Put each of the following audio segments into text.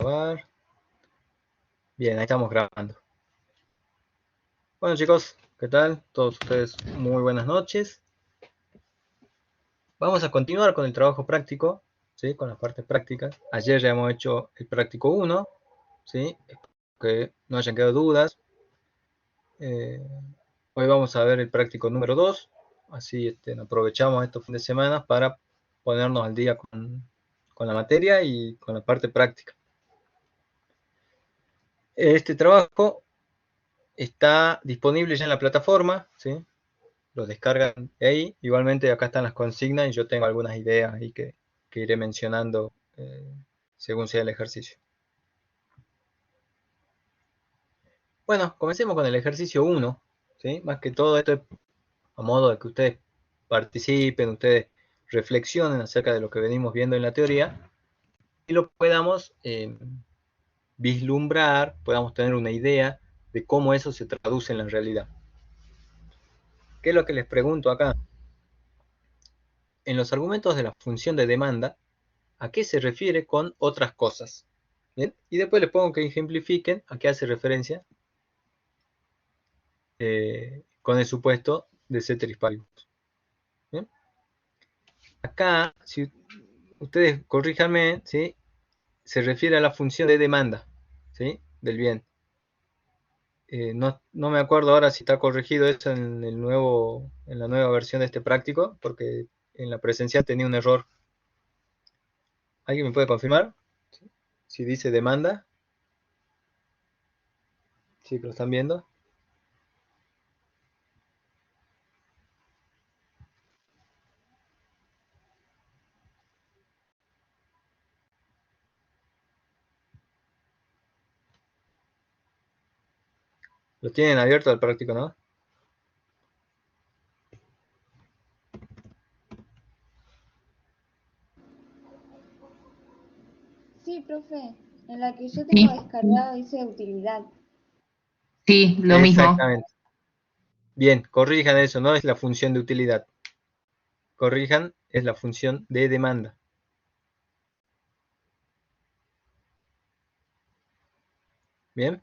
grabar. Bien, ahí estamos grabando. Bueno chicos, ¿qué tal? Todos ustedes muy buenas noches. Vamos a continuar con el trabajo práctico, ¿sí? Con las partes prácticas. Ayer ya hemos hecho el práctico 1, ¿sí? Que no hayan quedado dudas. Hoy vamos a ver el práctico número 2. Así aprovechamos estos fines de semana para ponernos al día con la materia y con la parte práctica. Este trabajo está disponible ya en la plataforma, ¿sí? Lo descargan ahí. Igualmente acá están las consignas y yo tengo algunas ideas ahí que iré mencionando según sea el ejercicio. Bueno, comencemos con el ejercicio 1, ¿sí? Más que todo esto es a modo de que ustedes participen, ustedes reflexionen acerca de lo que venimos viendo en la teoría y lo podamos vislumbrar, podamos tener una idea de cómo eso se traduce en la realidad. ¿Qué es lo que les pregunto acá? En los argumentos de la función de demanda, ¿a qué se refiere con otras cosas? ¿Bien? Y después les pongo que ejemplifiquen a qué hace referencia con el supuesto de ceteris paribus. ¿Bien? Acá, si ustedes corríjanme, ¿sí? Se refiere a la función de demanda, ¿sí? Del bien. No me acuerdo ahora si está corregido eso en la nueva versión de este práctico, porque en la presencial tenía un error. ¿Alguien me puede confirmar? Si dice demanda. ¿Sí que lo están viendo? Lo tienen abierto el práctico, ¿no? Sí, profe. En la que yo tengo descargado dice utilidad. Sí, lo mismo. Exactamente. Bien, corrijan eso, no es la función de utilidad. Corrijan, es la función de demanda. Bien.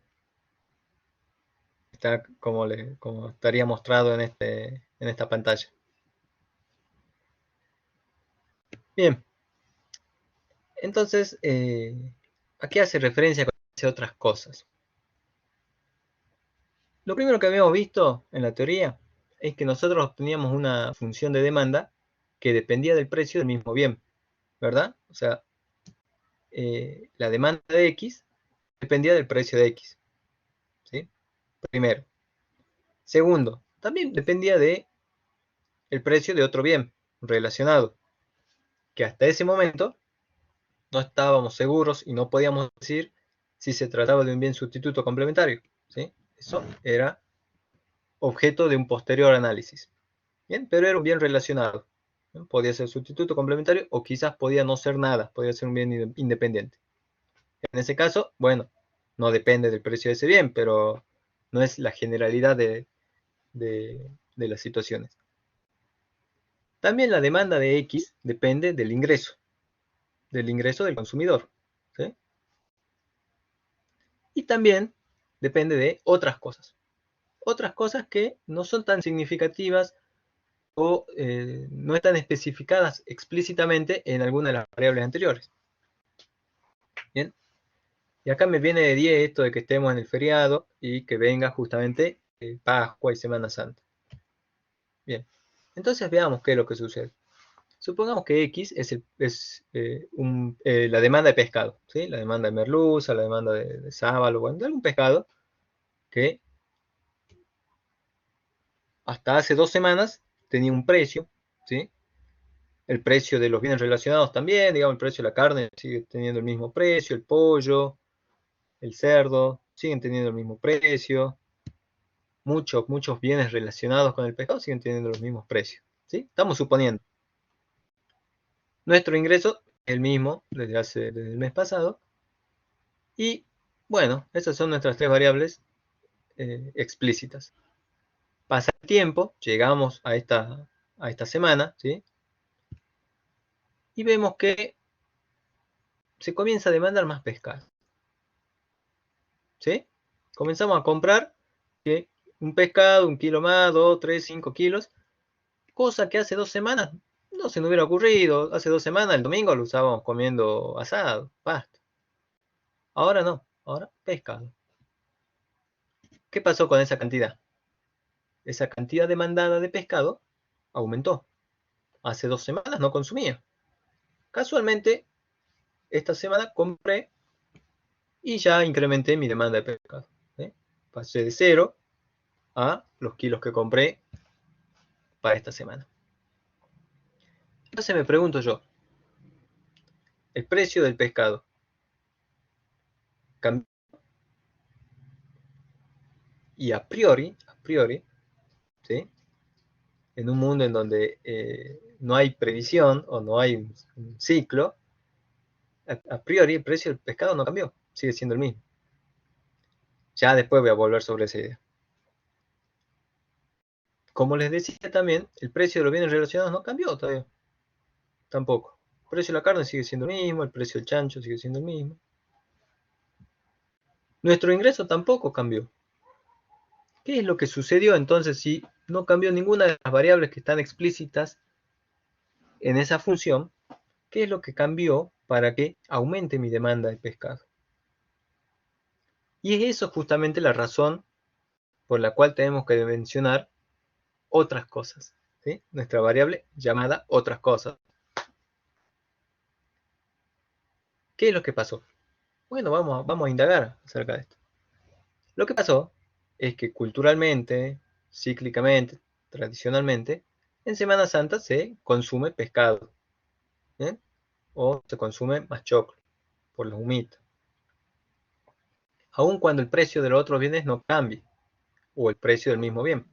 Está como estaría mostrado en esta pantalla. Bien. Entonces, ¿a qué hace referencia cuando dice otras cosas? Lo primero que habíamos visto en la teoría es que nosotros teníamos una función de demanda que dependía del precio del mismo bien, ¿verdad? O sea, la demanda de X dependía del precio de X, ¿sí? Primero. Segundo, también dependía del precio de otro bien relacionado, que hasta ese momento no estábamos seguros y no podíamos decir si se trataba de un bien sustituto complementario, ¿sí? Eso era objeto de un posterior análisis. Bien, pero era un bien relacionado. ¿No? Podía ser sustituto complementario o quizás podía no ser nada, podía ser un bien independiente. En ese caso, bueno, no depende del precio de ese bien, pero no es la generalidad de las situaciones. También la demanda de X depende del ingreso del consumidor. ¿Sí? Y también depende de otras cosas que no son tan significativas o no están especificadas explícitamente en alguna de las variables anteriores. Bien, y acá me viene de 10 esto de que estemos en el feriado y que venga justamente Pascua y Semana Santa. Bien, entonces veamos qué es lo que sucede. Supongamos que X es la demanda de pescado, ¿sí? La demanda de merluza, la demanda de sábalo, bueno, de algún pescado que hasta hace 2 semanas tenía un precio, ¿sí? El precio de los bienes relacionados también, digamos, el precio de la carne sigue teniendo el mismo precio, el pollo, el cerdo, siguen teniendo el mismo precio, muchos bienes relacionados con el pescado siguen teniendo los mismos precios, ¿sí? Estamos suponiendo. Nuestro ingreso es el mismo desde el mes pasado, y bueno, esas son nuestras 3 variables explícitas. Pasa el tiempo, llegamos a esta semana, ¿sí? Y vemos que se comienza a demandar más pescado. ¿sí? Comenzamos a comprar un pescado, 1 kilo más, 2, 3, 5 kilos, cosa que hace 2 semanas no se nos hubiera ocurrido. Hace 2 semanas, el domingo, lo usábamos comiendo asado, pasta. Ahora no, ahora pescado. ¿Qué pasó con esa cantidad? Esa cantidad demandada de pescado aumentó. Hace 2 semanas no consumía. Casualmente, esta semana compré y ya incrementé mi demanda de pescado. Pasé de 0 a los kilos que compré para esta semana. Entonces me pregunto yo, ¿el precio del pescado cambió? Y a priori, ¿sí? En un mundo en donde no hay previsión o no hay un ciclo, a priori el precio del pescado no cambió, sigue siendo el mismo. Ya después voy a volver sobre esa idea. Como les decía también, el precio de los bienes relacionados no cambió todavía. Tampoco. El precio de la carne sigue siendo el mismo, el precio del chancho sigue siendo el mismo. Nuestro ingreso tampoco cambió. ¿Qué es lo que sucedió entonces si no cambió ninguna de las variables que están explícitas en esa función? ¿Qué es lo que cambió para que aumente mi demanda de pescado? Y es eso justamente la razón por la cual tenemos que mencionar otras cosas, ¿sí? Nuestra variable llamada otras cosas. ¿Qué es lo que pasó? Bueno, vamos a indagar acerca de esto. Lo que pasó es que culturalmente, cíclicamente, tradicionalmente, en Semana Santa se consume pescado, ¿eh? O se consume más choclo, por los humitos. Aun cuando el precio de los otros bienes no cambie, o el precio del mismo bien.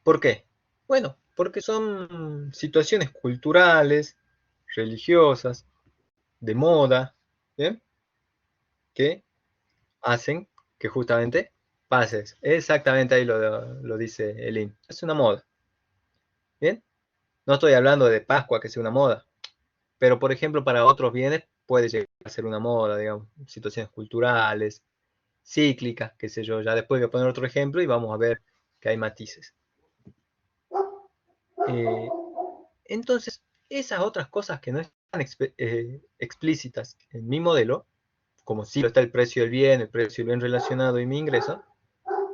¿Por qué? Bueno, porque son situaciones culturales, religiosas, de moda, ¿bien? Que hacen que justamente pases. Exactamente ahí lo dice Elin. Es una moda. ¿Bien? No estoy hablando de Pascua que sea una moda, pero por ejemplo para otros bienes puede llegar a ser una moda, digamos, situaciones culturales, cíclicas, qué sé yo. Ya después voy a poner otro ejemplo y vamos a ver que hay matices. Entonces, esas otras cosas que no están explícitas en mi modelo, como si está el precio del bien, el precio del bien relacionado y mi ingreso,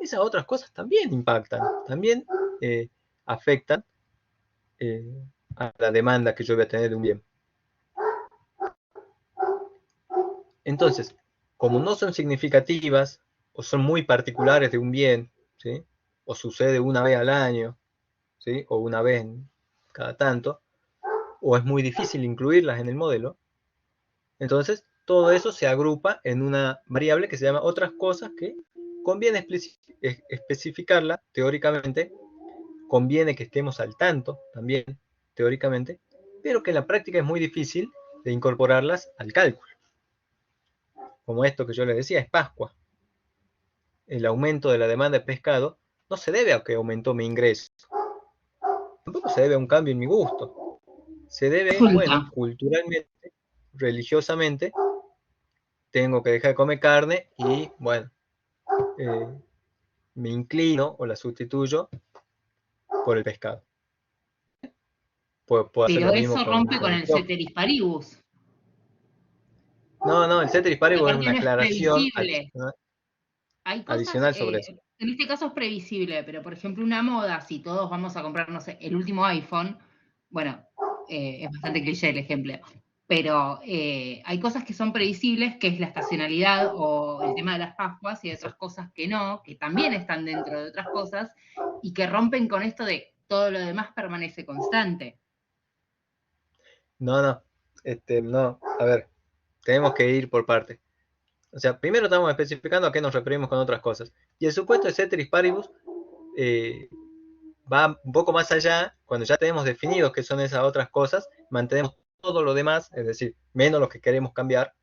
esas otras cosas también impactan, también afectan a la demanda que yo voy a tener de un bien. Entonces, como no son significativas o son muy particulares de un bien, ¿sí? O sucede una vez al año, ¿sí? O una vez cada tanto, o es muy difícil incluirlas en el modelo, entonces todo eso se agrupa en una variable que se llama otras cosas que conviene especificarla teóricamente, conviene que estemos al tanto también teóricamente, pero que en la práctica es muy difícil de incorporarlas al cálculo. Como esto que yo les decía, es Pascua. El aumento de la demanda de pescado no se debe a que aumentó mi ingreso, tampoco se debe a un cambio en mi gusto, se debe, bueno, culturalmente, religiosamente, tengo que dejar de comer carne y, bueno, me inclino o la sustituyo por el pescado. Puedo hacer Pero lo mismo eso rompe con el el choclo. ceteris paribus. No, el ceteris Porque paribus es aparte una no es aclaración previsible. Hay cosas, adicional sobre eso. en este caso es previsible, pero por ejemplo una moda, si todos vamos a comprar, no sé, el último iPhone, bueno, es bastante cliché el ejemplo, pero hay cosas que son previsibles, que es la estacionalidad o el tema de las Pascuas, y hay otras cosas que no, que también están dentro de otras cosas, y que rompen con esto de todo lo demás permanece constante. No, a ver, tenemos que ir por parte. O sea, primero estamos especificando a qué nos referimos con otras cosas. Y el supuesto de ceteris paribus va un poco más allá. Cuando ya tenemos definidos qué son esas otras cosas, mantenemos todo lo demás, es decir, menos lo que queremos cambiar,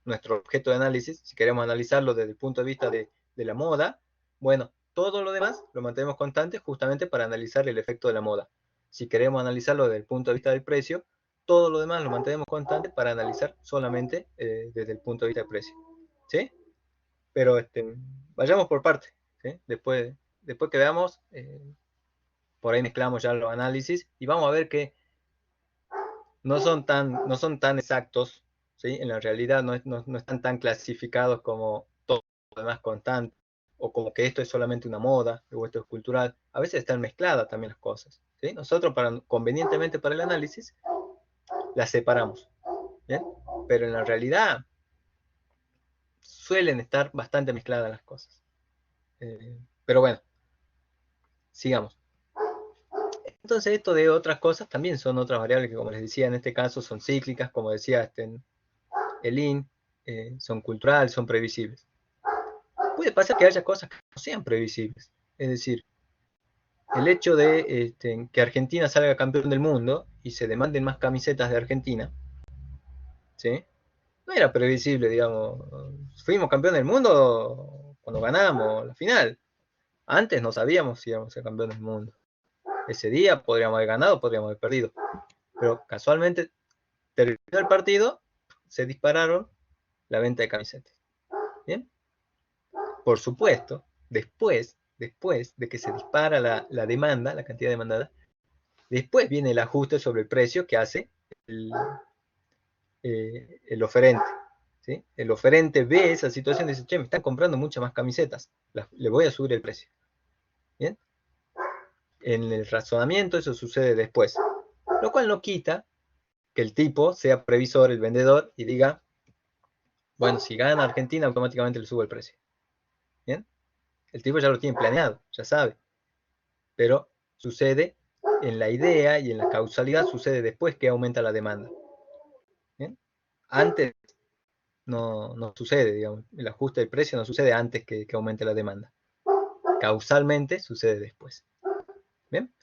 nuestro objeto de análisis, si queremos analizarlo desde el punto de vista de la moda, bueno, todo lo demás lo mantenemos constante justamente para analizar el efecto de la moda. Si queremos analizarlo desde el punto de vista del precio, todo lo demás lo mantenemos constante para analizar solamente desde el punto de vista del precio. ¿sí? Pero vayamos por parte, ¿sí? Después que veamos, por ahí mezclamos ya los análisis y vamos a ver que no son tan exactos, ¿sí? En la realidad no están tan clasificados como todo lo demás constante, o como que esto es solamente una moda, o esto es cultural. A veces están mezcladas también las cosas, ¿sí? Nosotros, convenientemente para el análisis, las separamos, ¿bien? Pero en la realidad suelen estar bastante mezcladas las cosas. Pero bueno, sigamos. Entonces esto de otras cosas también son otras variables que, como les decía, en este caso son cíclicas, como decía Elin, son culturales, son previsibles. Puede pasar que haya cosas que no sean previsibles. Es decir, el hecho de que Argentina salga campeón del mundo y se demanden más camisetas de Argentina, ¿sí? No era previsible, digamos. Fuimos campeón del mundo cuando ganamos la final. Antes no sabíamos si íbamos a ser campeón del mundo. Ese día podríamos haber ganado, podríamos haber perdido. Pero casualmente, terminó el partido, se dispararon la venta de camisetas. ¿Bien? Por supuesto, después de que se dispara la demanda, la cantidad demandada, después viene el ajuste sobre el precio que hace el oferente. ¿Sí? El oferente ve esa situación y dice, che, me están comprando muchas más camisetas, le voy a subir el precio. ¿Bien? En el razonamiento eso sucede después, lo cual no quita que el tipo sea previsor, el vendedor, y diga, bueno, si gana Argentina, automáticamente le subo el precio. ¿Bien? El tipo ya lo tiene planeado, ya sabe. Pero sucede en la idea y en la causalidad, sucede después que aumenta la demanda. ¿Bien? Antes no sucede, digamos, el ajuste del precio no sucede antes que aumente la demanda. Causalmente sucede después. ¿Bien?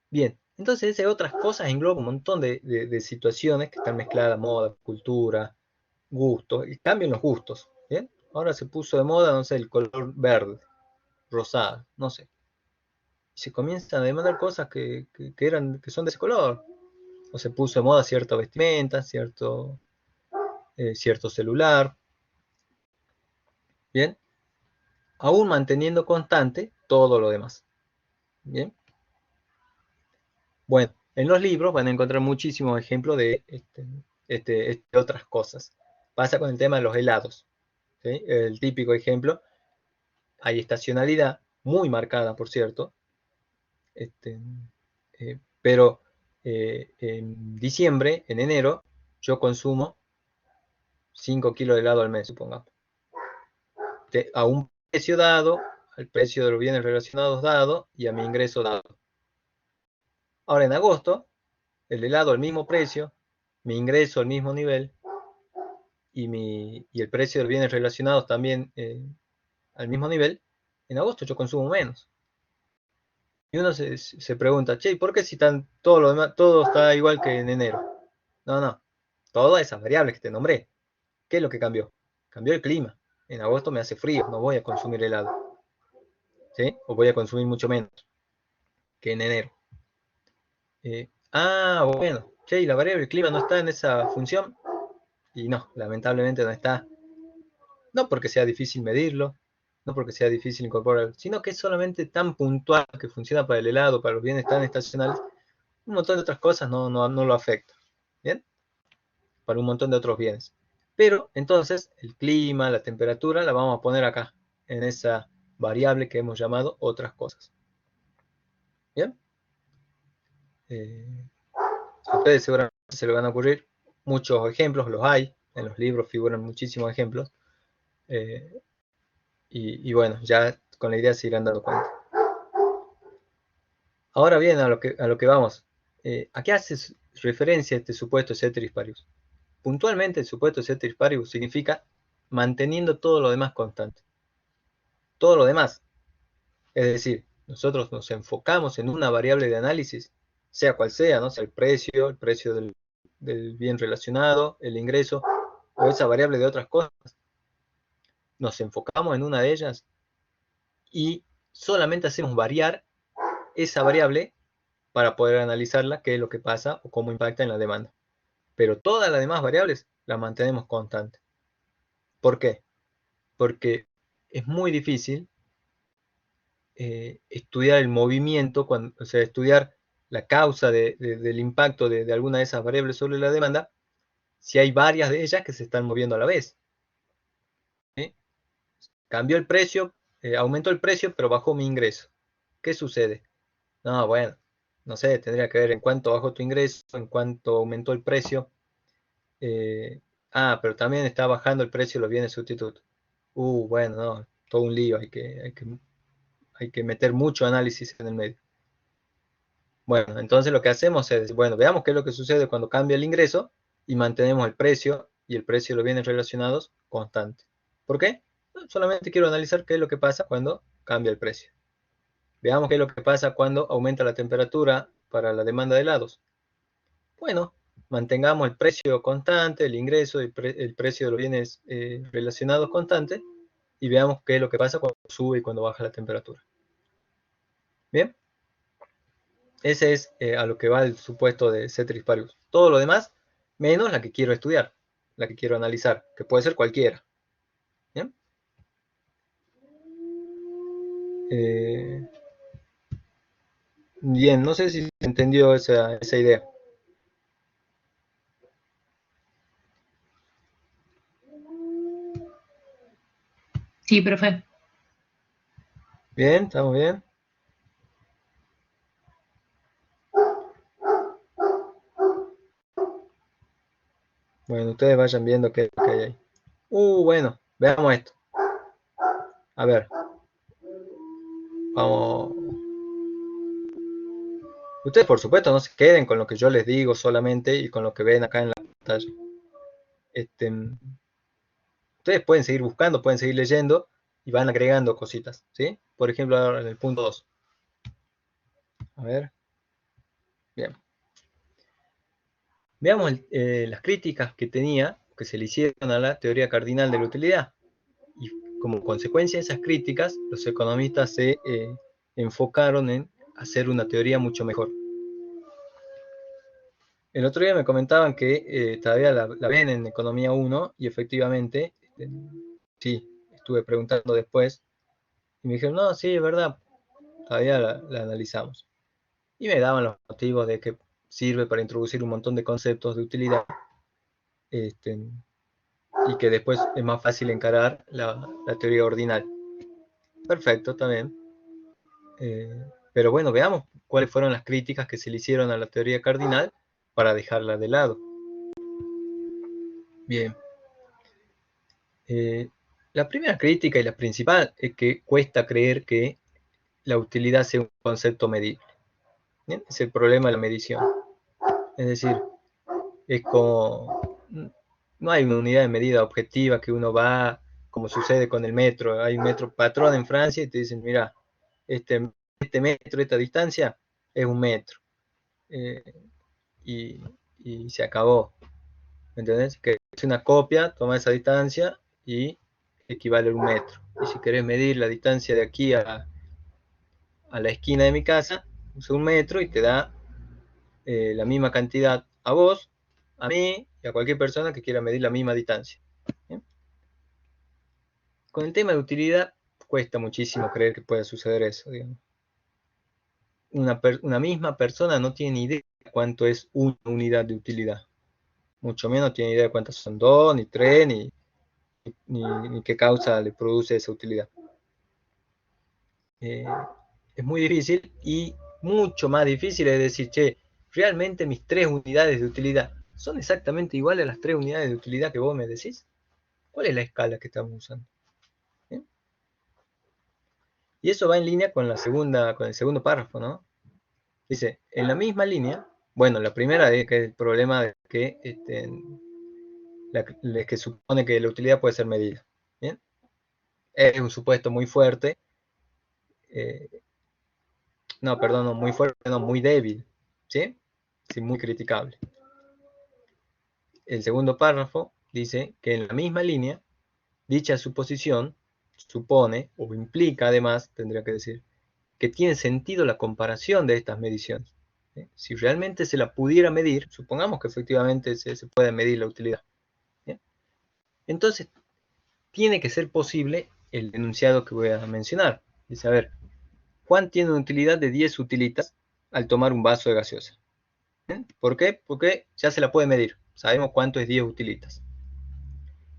Bien, entonces ese otras cosas engloba un montón de situaciones que están mezcladas, moda, cultura, gustos, y cambian los gustos. ¿Bien? Ahora se puso de moda, no sé, el color verde, rosado, no sé. Y se comienzan a demandar cosas que son de ese color. O se puso de moda cierta vestimenta, cierto celular. Bien, aún manteniendo constante todo lo demás. Bien. Bueno, en los libros van a encontrar muchísimos ejemplos de otras cosas. Pasa con el tema de los helados. ¿Sí? El típico ejemplo, hay estacionalidad, muy marcada, por cierto, pero en diciembre, en enero, yo consumo 5 kilos de helado al mes, supongamos. A un precio dado, al precio de los bienes relacionados dado y a mi ingreso dado. Ahora en agosto, el helado al mismo precio, mi ingreso al mismo nivel y el precio de los bienes relacionados también al mismo nivel, en agosto yo consumo menos. Y uno se pregunta, che, ¿por qué si todo lo demás, todo está igual que en enero? No, todas esas variables que te nombré. ¿Qué es lo que cambió? Cambió el clima. En agosto me hace frío, no voy a consumir helado. ¿Sí? O voy a consumir mucho menos que en enero. Bueno, che, ¿y la variable del clima no está en esa función? Y no, lamentablemente no está. No porque sea difícil medirlo, no porque sea difícil incorporarlo, sino que es solamente tan puntual que funciona para el helado, para los bienes tan estacionales, un montón de otras cosas no lo afecta. ¿Bien? Para un montón de otros bienes. Pero entonces el clima, la temperatura, la vamos a poner acá, en esa variable que hemos llamado otras cosas. ¿Bien? A ustedes seguramente se le van a ocurrir muchos ejemplos, los hay, en los libros figuran muchísimos ejemplos. Y bueno, ya con la idea se irán dando cuenta. Ahora bien, a lo que vamos. ¿A qué hace referencia este supuesto ceteris paribus? Puntualmente el supuesto ceteris paribus significa manteniendo todo lo demás constante. Todo lo demás. Es decir, nosotros nos enfocamos en una variable de análisis, sea cual sea, ¿no? Sea el precio del bien relacionado, el ingreso, o esa variable de otras cosas. Nos enfocamos en una de ellas y solamente hacemos variar esa variable para poder analizarla, qué es lo que pasa o cómo impacta en la demanda. Pero todas las demás variables las mantenemos constantes. ¿Por qué? Porque es muy difícil estudiar el movimiento, o sea, estudiar la causa del impacto de alguna de esas variables sobre la demanda, si hay varias de ellas que se están moviendo a la vez. ¿Sí? Cambió el precio, aumentó el precio, pero bajó mi ingreso. ¿Qué sucede? No, bueno, no sé, tendría que ver en cuánto bajó tu ingreso, en cuánto aumentó el precio. Pero también está bajando el precio de los bienes sustitutos. Bueno, no, todo un lío, hay que meter mucho análisis en el medio. Bueno, entonces lo que hacemos es, bueno, veamos qué es lo que sucede cuando cambia el ingreso y mantenemos el precio y el precio de los bienes relacionados constante. ¿Por qué? Solamente quiero analizar qué es lo que pasa cuando cambia el precio. Veamos qué es lo que pasa cuando aumenta la temperatura para la demanda de helados. Bueno, mantengamos el precio constante, el ingreso, el precio de los bienes relacionados constante y veamos qué es lo que pasa cuando sube y cuando baja la temperatura. Bien, ese es a lo que va el supuesto de Ceteris Paribus. Todo lo demás, menos la que quiero estudiar, la que quiero analizar, que puede ser cualquiera. ¿Bien? Bien, no sé si se entendió esa idea. Sí, profe. Bien, ¿estamos bien? Bueno, ustedes vayan viendo qué hay ahí. Bueno, veamos esto. A ver. Vamos. Ustedes, por supuesto, no se queden con lo que yo les digo solamente y con lo que ven acá en la pantalla. Ustedes pueden seguir buscando, pueden seguir leyendo y van agregando cositas, ¿sí? Por ejemplo, ahora en el punto 2. A ver. Bien. Veamos las críticas que se le hicieron a la teoría cardinal de la utilidad. Y como consecuencia de esas críticas, los economistas se enfocaron en hacer una teoría mucho mejor. El otro día me comentaban que todavía la ven en Economía 1 y efectivamente, sí, estuve preguntando después y me dijeron, no, sí, es verdad, todavía la analizamos. Y me daban los motivos de que sirve para introducir un montón de conceptos de utilidad y que después es más fácil encarar la teoría ordinal. Perfecto, también. Pero bueno, veamos cuáles fueron las críticas que se le hicieron a la teoría cardinal para dejarla de lado. Bien. La primera crítica y la principal es que cuesta creer que la utilidad sea un concepto medible. ¿Bien? Es el problema de la medición. Es decir, es como, no hay una unidad de medida objetiva que uno va, como sucede con el metro. Hay un metro patrón en Francia y te dicen, mira, este metro, esta distancia, es un metro. Eh, y, y se acabó. ¿Me entendés? Que es una copia, toma esa distancia y equivale a un metro. Y si querés medir la distancia de aquí a la esquina de mi casa, usa un metro y te da la misma cantidad a vos, a mí y a cualquier persona que quiera medir la misma distancia. ¿Bien? Con el tema de utilidad cuesta muchísimo creer que pueda suceder eso. Digamos. Una misma persona no tiene idea de cuánto es una unidad de utilidad. Mucho menos tiene idea de cuántas son dos, ni tres, ni qué causa le produce esa utilidad. Es muy difícil y mucho más difícil es decir, che, ¿realmente mis 3 unidades de utilidad son exactamente iguales a las 3 unidades de utilidad que vos me decís? ¿Cuál es la escala que estamos usando? ¿Bien? Y eso va en línea con el segundo párrafo, ¿no? Dice, en la misma línea, bueno, la primera es que el problema de que, que supone que la utilidad puede ser medida. ¿Bien? Es un supuesto muy fuerte, no, perdón, no muy fuerte, no, muy débil, ¿sí? Sí, muy criticable. El segundo párrafo dice que en la misma línea, dicha suposición supone, o implica además, tendría que decir, que tiene sentido la comparación de estas mediciones. ¿Sí? Si realmente se la pudiera medir, supongamos que efectivamente se puede medir la utilidad. ¿Sí? Entonces, tiene que ser posible el enunciado que voy a mencionar. Dice, a ver, Juan tiene una utilidad de 10 utilitas al tomar un vaso de gaseosa. ¿Bien? ¿Por qué? Porque ya se la puede medir. Sabemos cuánto es 10 utilitas.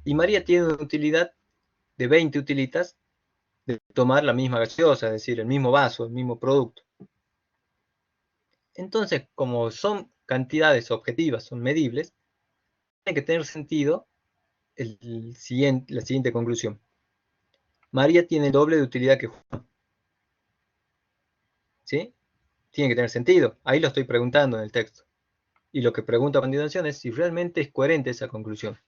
Y María tiene una utilidad de 20 utilitas de tomar la misma gaseosa, es decir, el mismo vaso, el mismo producto. Entonces, como son cantidades objetivas, son medibles, tiene que tener sentido la siguiente conclusión. María tiene el doble de utilidad que Juan. ¿Sí? Tiene que tener sentido. Ahí lo estoy preguntando en el texto. Y lo que pregunto a continuación es si realmente es coherente esa conclusión.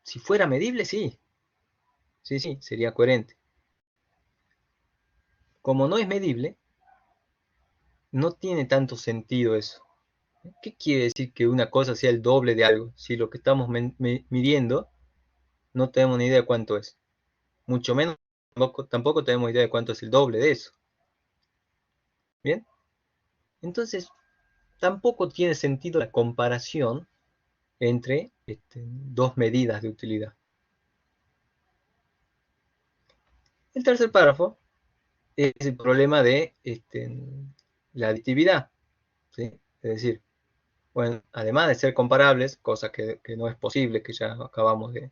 Si fuera medible, sí. Sí, sí, sería coherente. Como no es medible, no tiene tanto sentido eso. ¿Qué quiere decir que una cosa sea el doble de algo? Si lo que estamos midiendo no tenemos ni idea de cuánto es. Mucho menos, tampoco tenemos idea de cuánto es el doble de eso. ¿Bien? Entonces, tampoco tiene sentido la comparación entre dos medidas de utilidad. El tercer párrafo es el problema de la aditividad. ¿Sí? Es decir, bueno, además de ser comparables, cosa que no es posible, que ya acabamos de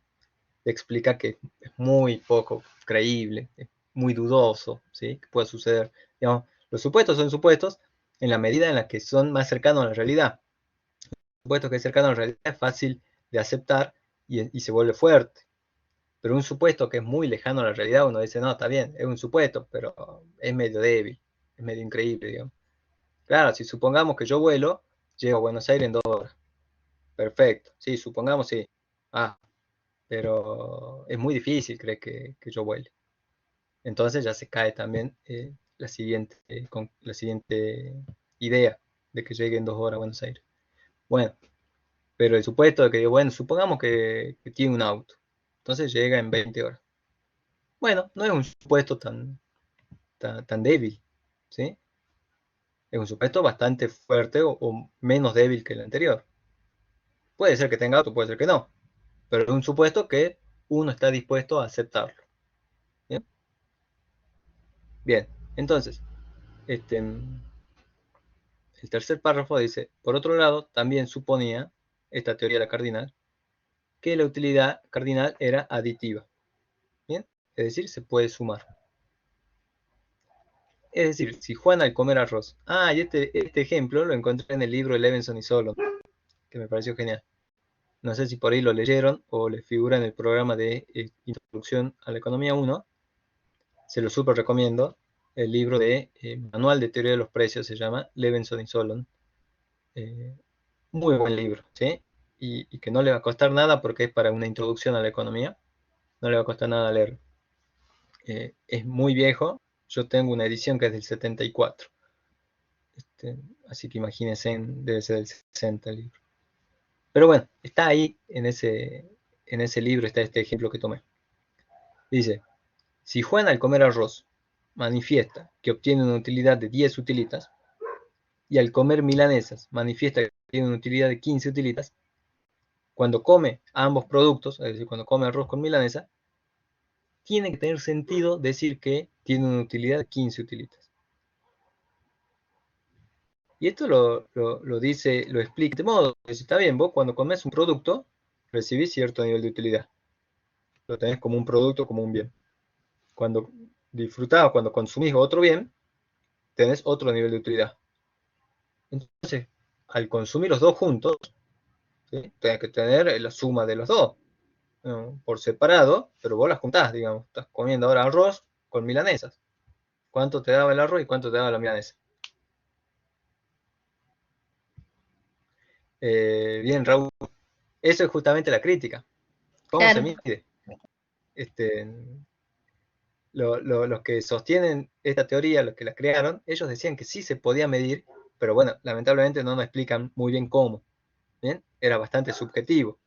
explicar que es muy poco creíble, es muy dudoso, ¿sí? Que pueda suceder. Digamos, los supuestos son supuestos en la medida en la que son más cercanos a la realidad. Supuesto que es cercano a la realidad es fácil de aceptar y se vuelve fuerte. Pero un supuesto que es muy lejano a la realidad, uno dice, no, está bien, es un supuesto, pero es medio débil, es medio increíble, digamos. Claro, si supongamos que yo vuelo, llego a Buenos Aires en 2 horas. Perfecto, sí, supongamos sí. Ah, pero es muy difícil creer que yo vuele. Entonces ya se cae también la siguiente idea de que llegue en 2 horas a Buenos Aires. Bueno, pero el supuesto de que, bueno, supongamos que tiene un auto, entonces llega en 20 horas. Bueno, no es un supuesto tan débil, ¿sí? Es un supuesto bastante fuerte o menos débil que el anterior. Puede ser que tenga auto, puede ser que no, pero es un supuesto que uno está dispuesto a aceptarlo. ¿Bien? Bien, entonces, el tercer párrafo dice, por otro lado, también suponía, esta teoría de la cardinal, que la utilidad cardinal era aditiva. ¿Bien? Es decir, se puede sumar. Es decir, si Juan al comer arroz. Ah, y este ejemplo lo encontré en el libro de Levinson y Solon, que me pareció genial. No sé si por ahí lo leyeron o les figura en el programa de Introducción a la Economía 1. Se lo súper recomiendo. El libro de Manual de Teoría de los Precios se llama Levinson y Solon. Muy buen libro, ¿sí? Y que no le va a costar nada porque es para una introducción a la economía. No le va a costar nada leer. Es muy viejo. Yo tengo una edición que es del 74. Así que imagínense, debe ser del 60 el libro. Pero bueno, está ahí en ese libro, está este ejemplo que tomé. Dice, si Juan al comer arroz manifiesta que obtiene una utilidad de 10 utilitas, y al comer milanesas manifiesta que tiene una utilidad de 15 utilitas, cuando come ambos productos, es decir, cuando come arroz con milanesa, tiene que tener sentido decir que tiene una utilidad de 15 utilitas. Y esto lo dice, lo explica de modo que si está bien, vos cuando comes un producto, recibís cierto nivel de utilidad. Lo tenés como un producto, como un bien. Cuando disfrutás, cuando consumís otro bien, tenés otro nivel de utilidad. Entonces, al consumir los dos juntos, ¿sí? Tenés que tener la suma de los dos, ¿no? Por separado, pero vos las juntás, digamos. Estás comiendo ahora arroz con milanesas. ¿Cuánto te daba el arroz y cuánto te daba la milanesa? Bien, Raúl. Eso es justamente la crítica. ¿Cómo se Claro. mide? Este, los que sostienen esta teoría, los que la crearon, ellos decían que sí se podía medir, pero bueno, lamentablemente no nos explican muy bien cómo. ¿Bien? Era bastante subjetivo.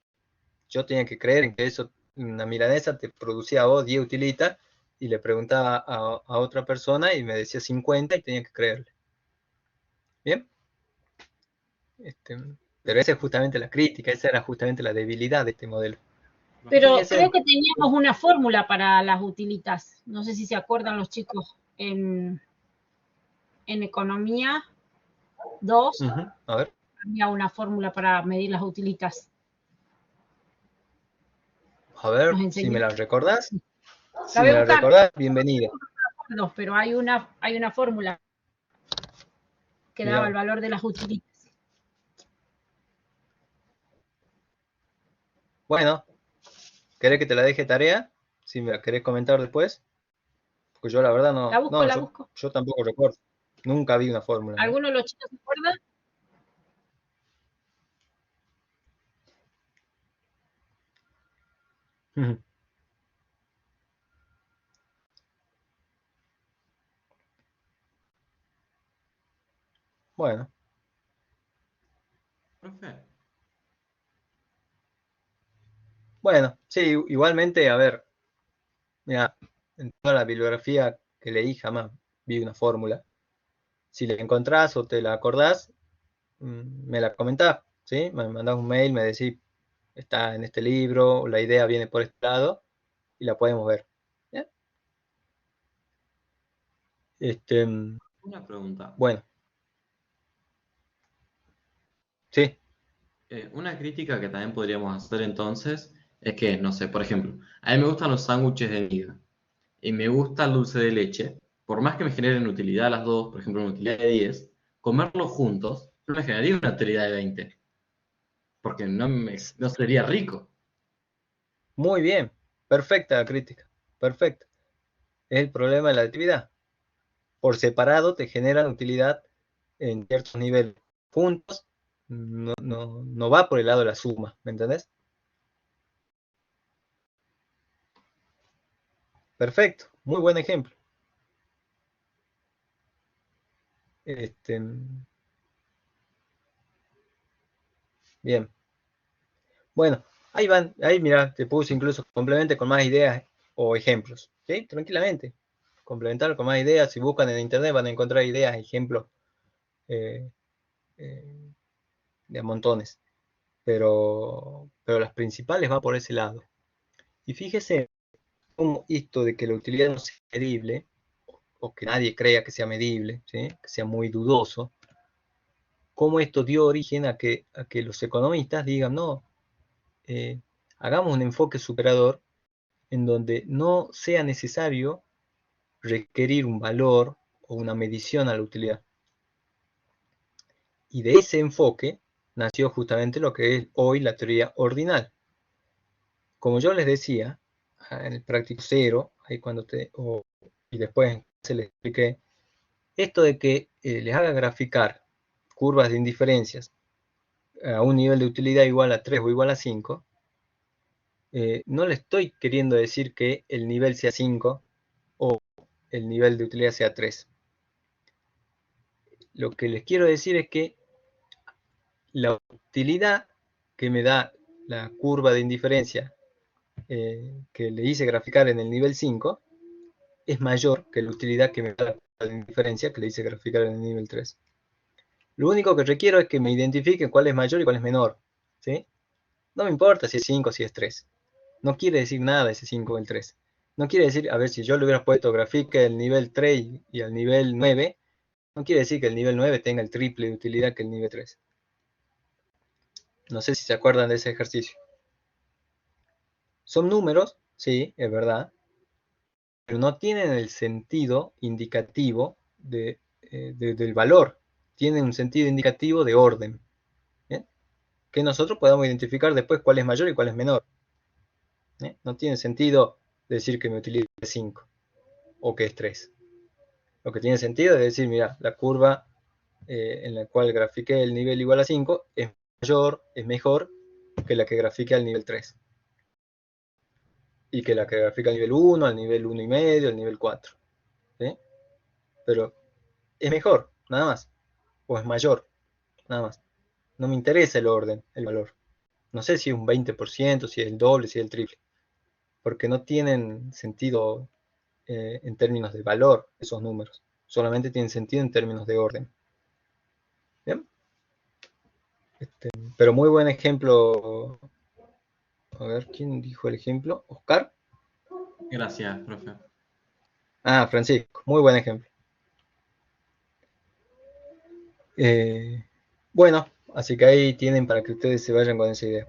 Yo tenía que creer en que eso, una milanesa te producía a vos 10 utilitas, y le preguntaba a otra persona y me decía 50 y tenía que creerle. ¿Bien? Pero esa es justamente la crítica, esa era justamente la debilidad de este modelo. Pero Fíjese, creo que teníamos una fórmula para las utilitas. No sé si se acuerdan los chicos en economía 2 a ver, había una fórmula para medir las utilitas. Nos si me enseñó. la recordás. La Si voy me a la buscar, recordás, bienvenida. no, pero hay una fórmula que daba el Mirá, valor de las utilitas. bueno, ¿querés que te la deje tarea? Si me la querés comentar después. Porque yo la verdad La busco, la yo, busco. yo tampoco recuerdo. Nunca vi una fórmula, ¿no? ¿Alguno de los chicos se acuerda? Bueno, Profe, bueno, sí, igualmente, a ver, mira, en toda la bibliografía que leí jamás vi una fórmula. Si la encontrás o te la acordás, me la comentás, ¿sí? Me mandás un mail, me decís, está en este libro, la idea viene por este lado y la podemos ver. ¿Bien? una pregunta. Bueno, sí, Una crítica que también podríamos hacer entonces es que, no sé, por ejemplo, a mí me gustan los sándwiches de miga y me gusta el dulce de leche. Por más que me generen utilidad las dos, por ejemplo, una utilidad de 10, comerlos juntos no me generaría una utilidad de 20, porque no sería rico. muy bien, perfecta la crítica, perfecta. Es el problema de la actividad. Por separado te generan utilidad en ciertos niveles. Juntos no va por el lado de la suma, ¿me entendés? Perfecto, muy buen ejemplo. Este, bien. Bueno, ahí van, ahí mira, te puse incluso complemente con más ideas o ejemplos. ¿Sí? Tranquilamente. Complementar con más ideas. Si buscan en internet van a encontrar ideas, ejemplos eh, eh, de montones. Pero las principales va por ese lado. Y fíjese cómo esto de que la utilidad no sea medible, o que nadie crea que sea medible, ¿sí? Que sea muy dudoso, cómo esto dio origen a que los economistas digan, no, eh, hagamos un enfoque superador en donde no sea necesario requerir un valor o una medición a la utilidad. Y de ese enfoque nació justamente lo que es hoy la teoría ordinal. Como yo les decía, en el práctico cero, ahí cuando y después se les expliqué, esto de que les haga graficar curvas de indiferencias a un nivel de utilidad igual a 3 o igual a 5, no le estoy queriendo decir que el nivel sea 5 o el nivel de utilidad sea 3. Lo que les quiero decir es que la utilidad que me da la curva de indiferencia que le hice graficar en el nivel 5 es mayor que la utilidad que me da la curva de indiferencia que le hice graficar en el nivel 3. Lo único que requiero es que me identifiquen cuál es mayor y cuál es menor. ¿Sí? No me importa si es 5 o si es 3. No quiere decir nada ese 5 o el 3. No quiere decir, a ver, si yo le hubiera puesto grafique el nivel 3 y el nivel 9, no quiere decir que el nivel 9 tenga el triple de utilidad que el nivel 3. No sé si se acuerdan de ese ejercicio. Son números, sí, es verdad, pero no tienen el sentido indicativo del valor. Tienen un sentido indicativo de orden. ¿Bien? Que nosotros podamos identificar después cuál es mayor y cuál es menor. No tiene sentido decir que me utilice 5 o que es 3. Lo que tiene sentido es decir, mira, la curva en la cual grafiqué el nivel igual a 5 es mayor, es mejor que la que grafiqué al nivel 3. Y que la que grafica al nivel 1, al nivel 1 y medio, al nivel 4. ¿Sí? Pero es mejor, nada más. O es mayor, nada más. No me interesa el orden, el valor. No sé si es un 20%, si es el doble, si es el triple. Porque no tienen sentido en términos de valor esos números. Solamente tienen sentido en términos de orden. ¿Bien? Pero muy buen ejemplo, A ver, ¿quién dijo el ejemplo? ¿Oscar? Gracias, profe. Ah, Francisco, muy buen ejemplo. Bueno, así que ahí tienen para que ustedes se vayan con esa idea.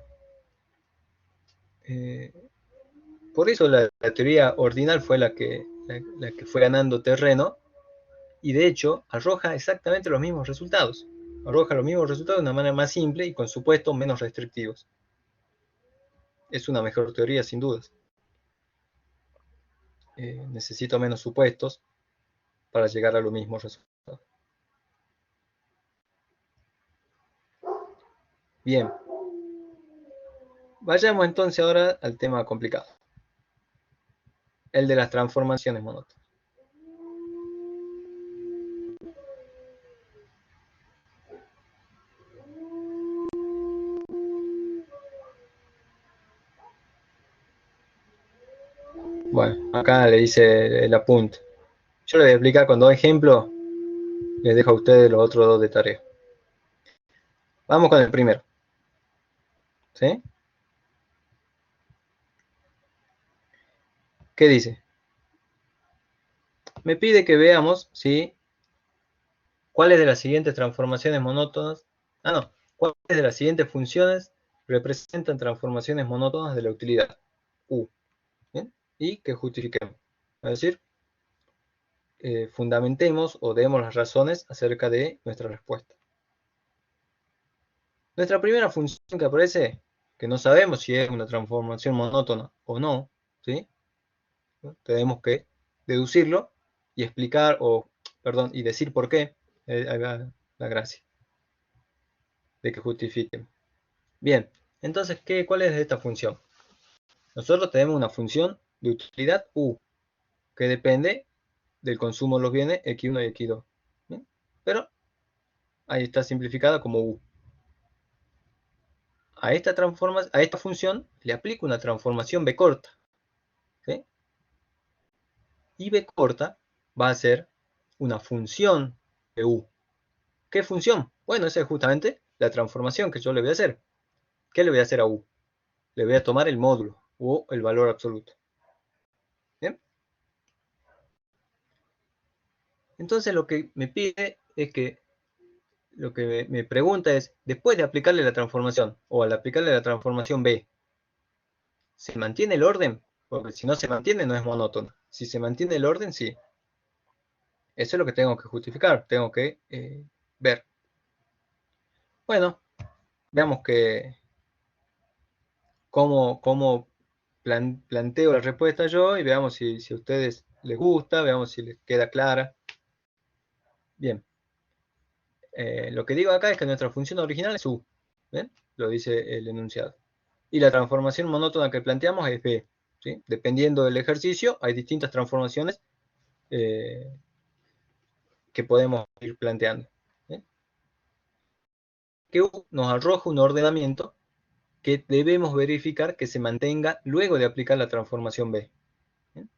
Por eso la teoría ordinal fue la que fue ganando terreno y de hecho arroja exactamente los mismos resultados. Arroja los mismos resultados de una manera más simple y con supuestos menos restrictivos. Es una mejor teoría sin dudas. Necesito menos supuestos para llegar a los mismos resultados. Bien. Vayamos entonces ahora al tema complicado. El de las transformaciones monótonas. Bueno, acá le dice el apunte. Yo les voy a explicar con dos ejemplos. Les dejo a ustedes los otros dos de tarea. Vamos con el primero. ¿Sí? ¿Qué dice? Me pide que veamos, ¿sí? ¿Cuáles de las siguientes transformaciones monótonas? ¿Cuáles de las siguientes funciones representan transformaciones monótonas de la utilidad? U. ¿Bien? Y que justifiquemos. Es decir, fundamentemos o demos las razones acerca de nuestra respuesta. Nuestra primera función que aparece, que no sabemos si es una transformación monótona o no, ¿sí? Tenemos que deducirlo y explicar, y decir por qué, ahí va la gracia, de que justifiquen. Bien, entonces, ¿cuál es esta función? Nosotros tenemos una función de utilidad U, que depende del consumo de los bienes X1 y X2. ¿Bien? Pero ahí está simplificada como U. A esta función le aplico una transformación B corta. ¿Sí? Y B corta va a ser una función de U. ¿Qué función? Bueno, esa es justamente la transformación que yo le voy a hacer. ¿Qué le voy a hacer a U? Le voy a tomar el módulo o el valor absoluto. ¿Bien? Entonces lo que me pide es que, lo que me pregunta es, después de aplicarle la transformación, o al aplicarle la transformación B, ¿se mantiene el orden? Porque si no se mantiene no es monótono. Si se mantiene el orden, sí. Eso es lo que tengo que justificar, tengo que ver. Bueno, veamos cómo planteo la respuesta yo y veamos si a ustedes les gusta, veamos si les queda clara. Bien. Lo que digo acá es que nuestra función original es U. ¿Ven? Lo dice el enunciado. Y la transformación monótona que planteamos es B. ¿Sí? Dependiendo del ejercicio, hay distintas transformaciones que podemos ir planteando. ¿Sí? Que U nos arroja un ordenamiento que debemos verificar que se mantenga luego de aplicar la transformación B. ¿Sí?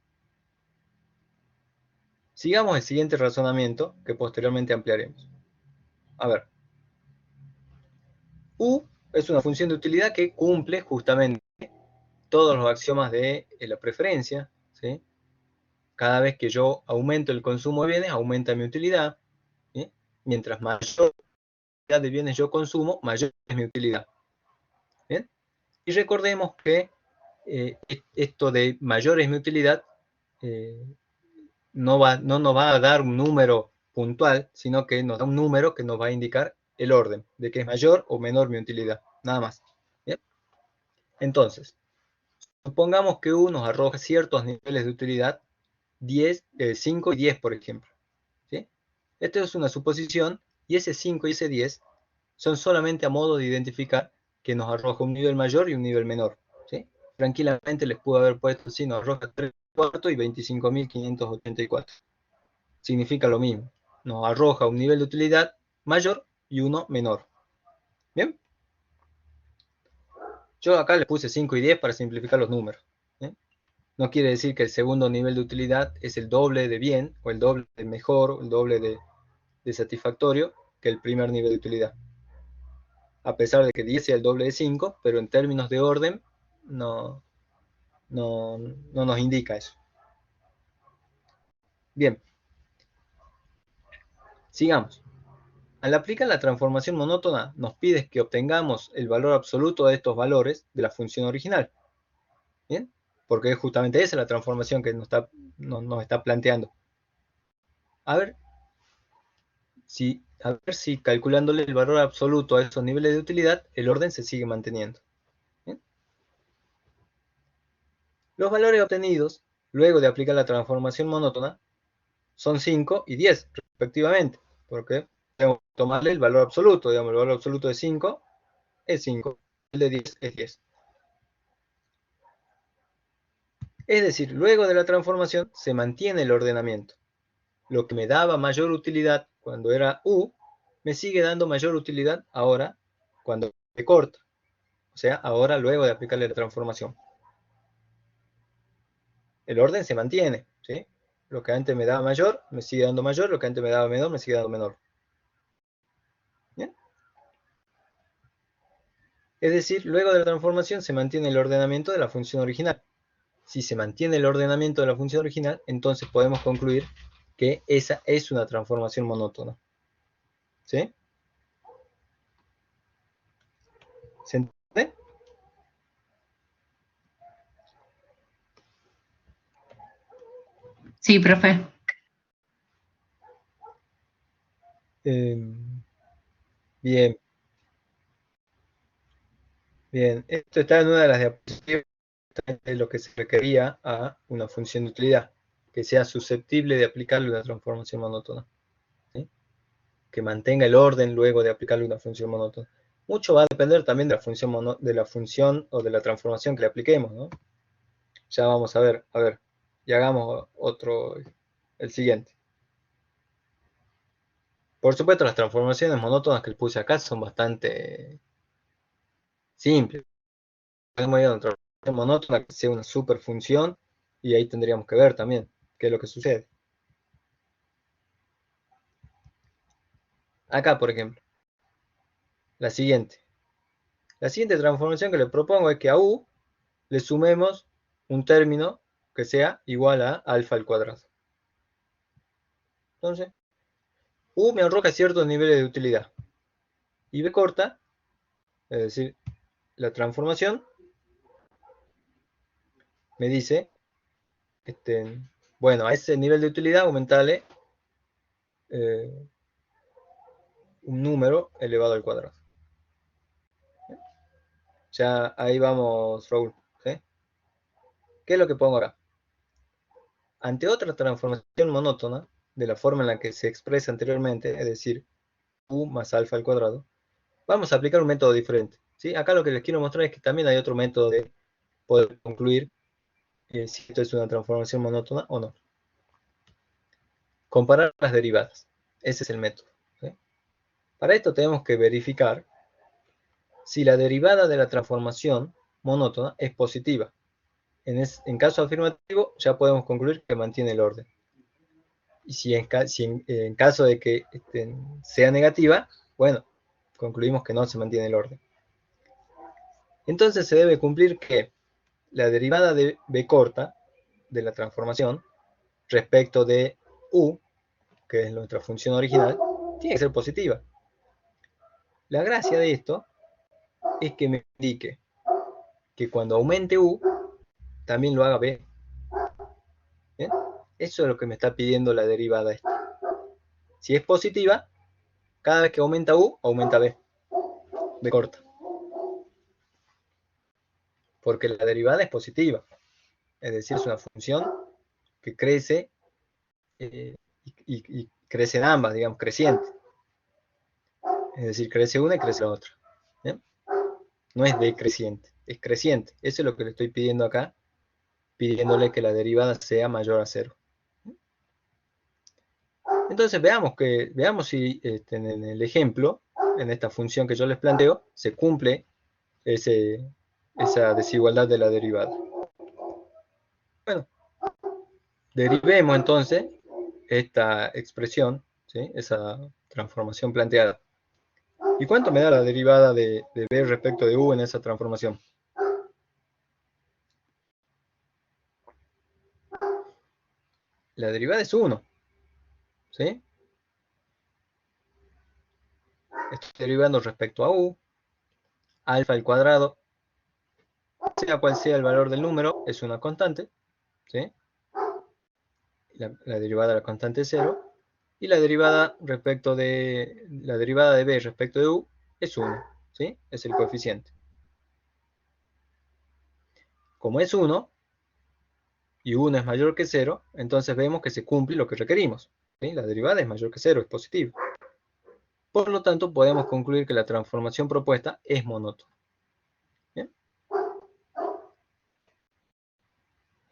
Sigamos el siguiente razonamiento que posteriormente ampliaremos. A ver. U es una función de utilidad que cumple justamente todos los axiomas de la preferencia. ¿Sí? Cada vez que yo aumento el consumo de bienes, aumenta mi utilidad. ¿Sí? Mientras mayor cantidad de bienes yo consumo, mayor es mi utilidad. ¿Bien? Y recordemos que esto de mayor es mi utilidad no nos va a dar un número puntual, sino que nos da un número que nos va a indicar el orden, de que es mayor o menor mi utilidad, nada más. ¿Bien? Entonces, supongamos que U nos arroja ciertos niveles de utilidad, 5 y 10, por ejemplo. ¿Sí? Esta es una suposición, y ese 5 y ese 10 son solamente a modo de identificar que nos arroja un nivel mayor y un nivel menor. ¿Sí? Tranquilamente les puedo haber puesto así, nos arroja 3 cuartos y 25.584. Significa lo mismo. Nos arroja un nivel de utilidad mayor y uno menor. ¿Bien? Yo acá le puse 5 y 10 para simplificar los números. ¿Sí? No quiere decir que el segundo nivel de utilidad es el doble de bien, o el doble de mejor, o el doble de satisfactorio que el primer nivel de utilidad. A pesar de que 10 sea el doble de 5, pero en términos de orden, no nos indica eso. Bien, sigamos. Al aplicar la transformación monótona, nos pide que obtengamos el valor absoluto de estos valores de la función original. ¿Bien? Porque es justamente esa la transformación que nos está planteando. A ver si calculándole el valor absoluto a esos niveles de utilidad, el orden se sigue manteniendo. ¿Bien? Los valores obtenidos, luego de aplicar la transformación monótona, son 5 y 10, respectivamente. Porque tengo que tomarle el valor absoluto. Digamos, el valor absoluto de 5 es 5, el de 10 es 10. Es decir, luego de la transformación se mantiene el ordenamiento. Lo que me daba mayor utilidad cuando era U, me sigue dando mayor utilidad ahora cuando se corta. O sea, ahora luego de aplicarle la transformación. El orden se mantiene, ¿sí? Lo que antes me daba mayor, me sigue dando mayor. Lo que antes me daba menor, me sigue dando menor. ¿Bien? Es decir, luego de la transformación se mantiene el ordenamiento de la función original. Si se mantiene el ordenamiento de la función original, entonces podemos concluir que esa es una transformación monótona. ¿Sí? ¿Se entiende? Sí, profe. Bien. Bien. Esto está en una de las diapositivas de lo que se requería a una función de utilidad, que sea susceptible de aplicarle una transformación monótona. ¿Sí? Que mantenga el orden luego de aplicarle una función monótona. Mucho va a depender también de la función o de la transformación que le apliquemos, ¿no? Ya vamos a ver, y hagamos otro, el siguiente. Por supuesto, las transformaciones monótonas que le puse acá son bastante simples. Podemos ir a una transformación monótona que sea una superfunción y ahí tendríamos que ver también qué es lo que sucede. Acá, por ejemplo, la siguiente. La siguiente transformación que le propongo es que a U le sumemos un término que sea igual a alfa al cuadrado. Entonces, U me arroja ciertos niveles de utilidad. Y B corta, es decir, la transformación, me dice, bueno, a ese nivel de utilidad aumentarle un número elevado al cuadrado. Ya ahí vamos, Raúl. ¿Sí? ¿Qué es lo que pongo acá? Ante otra transformación monótona, de la forma en la que se expresa anteriormente, es decir, U más alfa al cuadrado, vamos a aplicar un método diferente. ¿Sí? Acá lo que les quiero mostrar es que también hay otro método de poder concluir si esto es una transformación monótona o no. Comparar las derivadas. Ese es el método. ¿Sí? Para esto tenemos que verificar si la derivada de la transformación monótona es positiva. En caso afirmativo, ya podemos concluir que mantiene el orden. Y si en caso de que sea negativa, bueno, concluimos que no se mantiene el orden. Entonces se debe cumplir que la derivada de b corta de la transformación respecto de u, que es nuestra función original, tiene que ser positiva. La gracia de esto es que me indique que cuando aumente u, también lo haga b. ¿Bien? Eso es lo que me está pidiendo la derivada esta. Si es positiva, cada vez que aumenta u, aumenta b. B corta. Porque la derivada es positiva. Es decir, es una función que crece y crecen ambas, digamos, creciente. Es decir, crece una y crece la otra. ¿Bien? No es decreciente, es creciente. Eso es lo que le estoy pidiendo acá, pidiéndole que la derivada sea mayor a 0. Entonces veamos si en el ejemplo, en esta función que yo les planteo, se cumple esa desigualdad de la derivada. Bueno, derivemos entonces esta expresión, ¿sí? Esa transformación planteada. ¿Y cuánto me da la derivada de b respecto de u en esa transformación? la derivada es 1. ¿Sí? Estoy derivando respecto a u. Alfa al cuadrado, sea cual sea el valor del número, es una constante. ¿Sí? La derivada de la constante es 0. Y la derivada de b respecto de u es 1. ¿Sí? Es el coeficiente. Como es 1, y 1 es mayor que 0, entonces vemos que se cumple lo que requerimos. ¿Sí? La derivada es mayor que 0, es positiva. Por lo tanto, podemos concluir que la transformación propuesta es monótona. ¿Bien?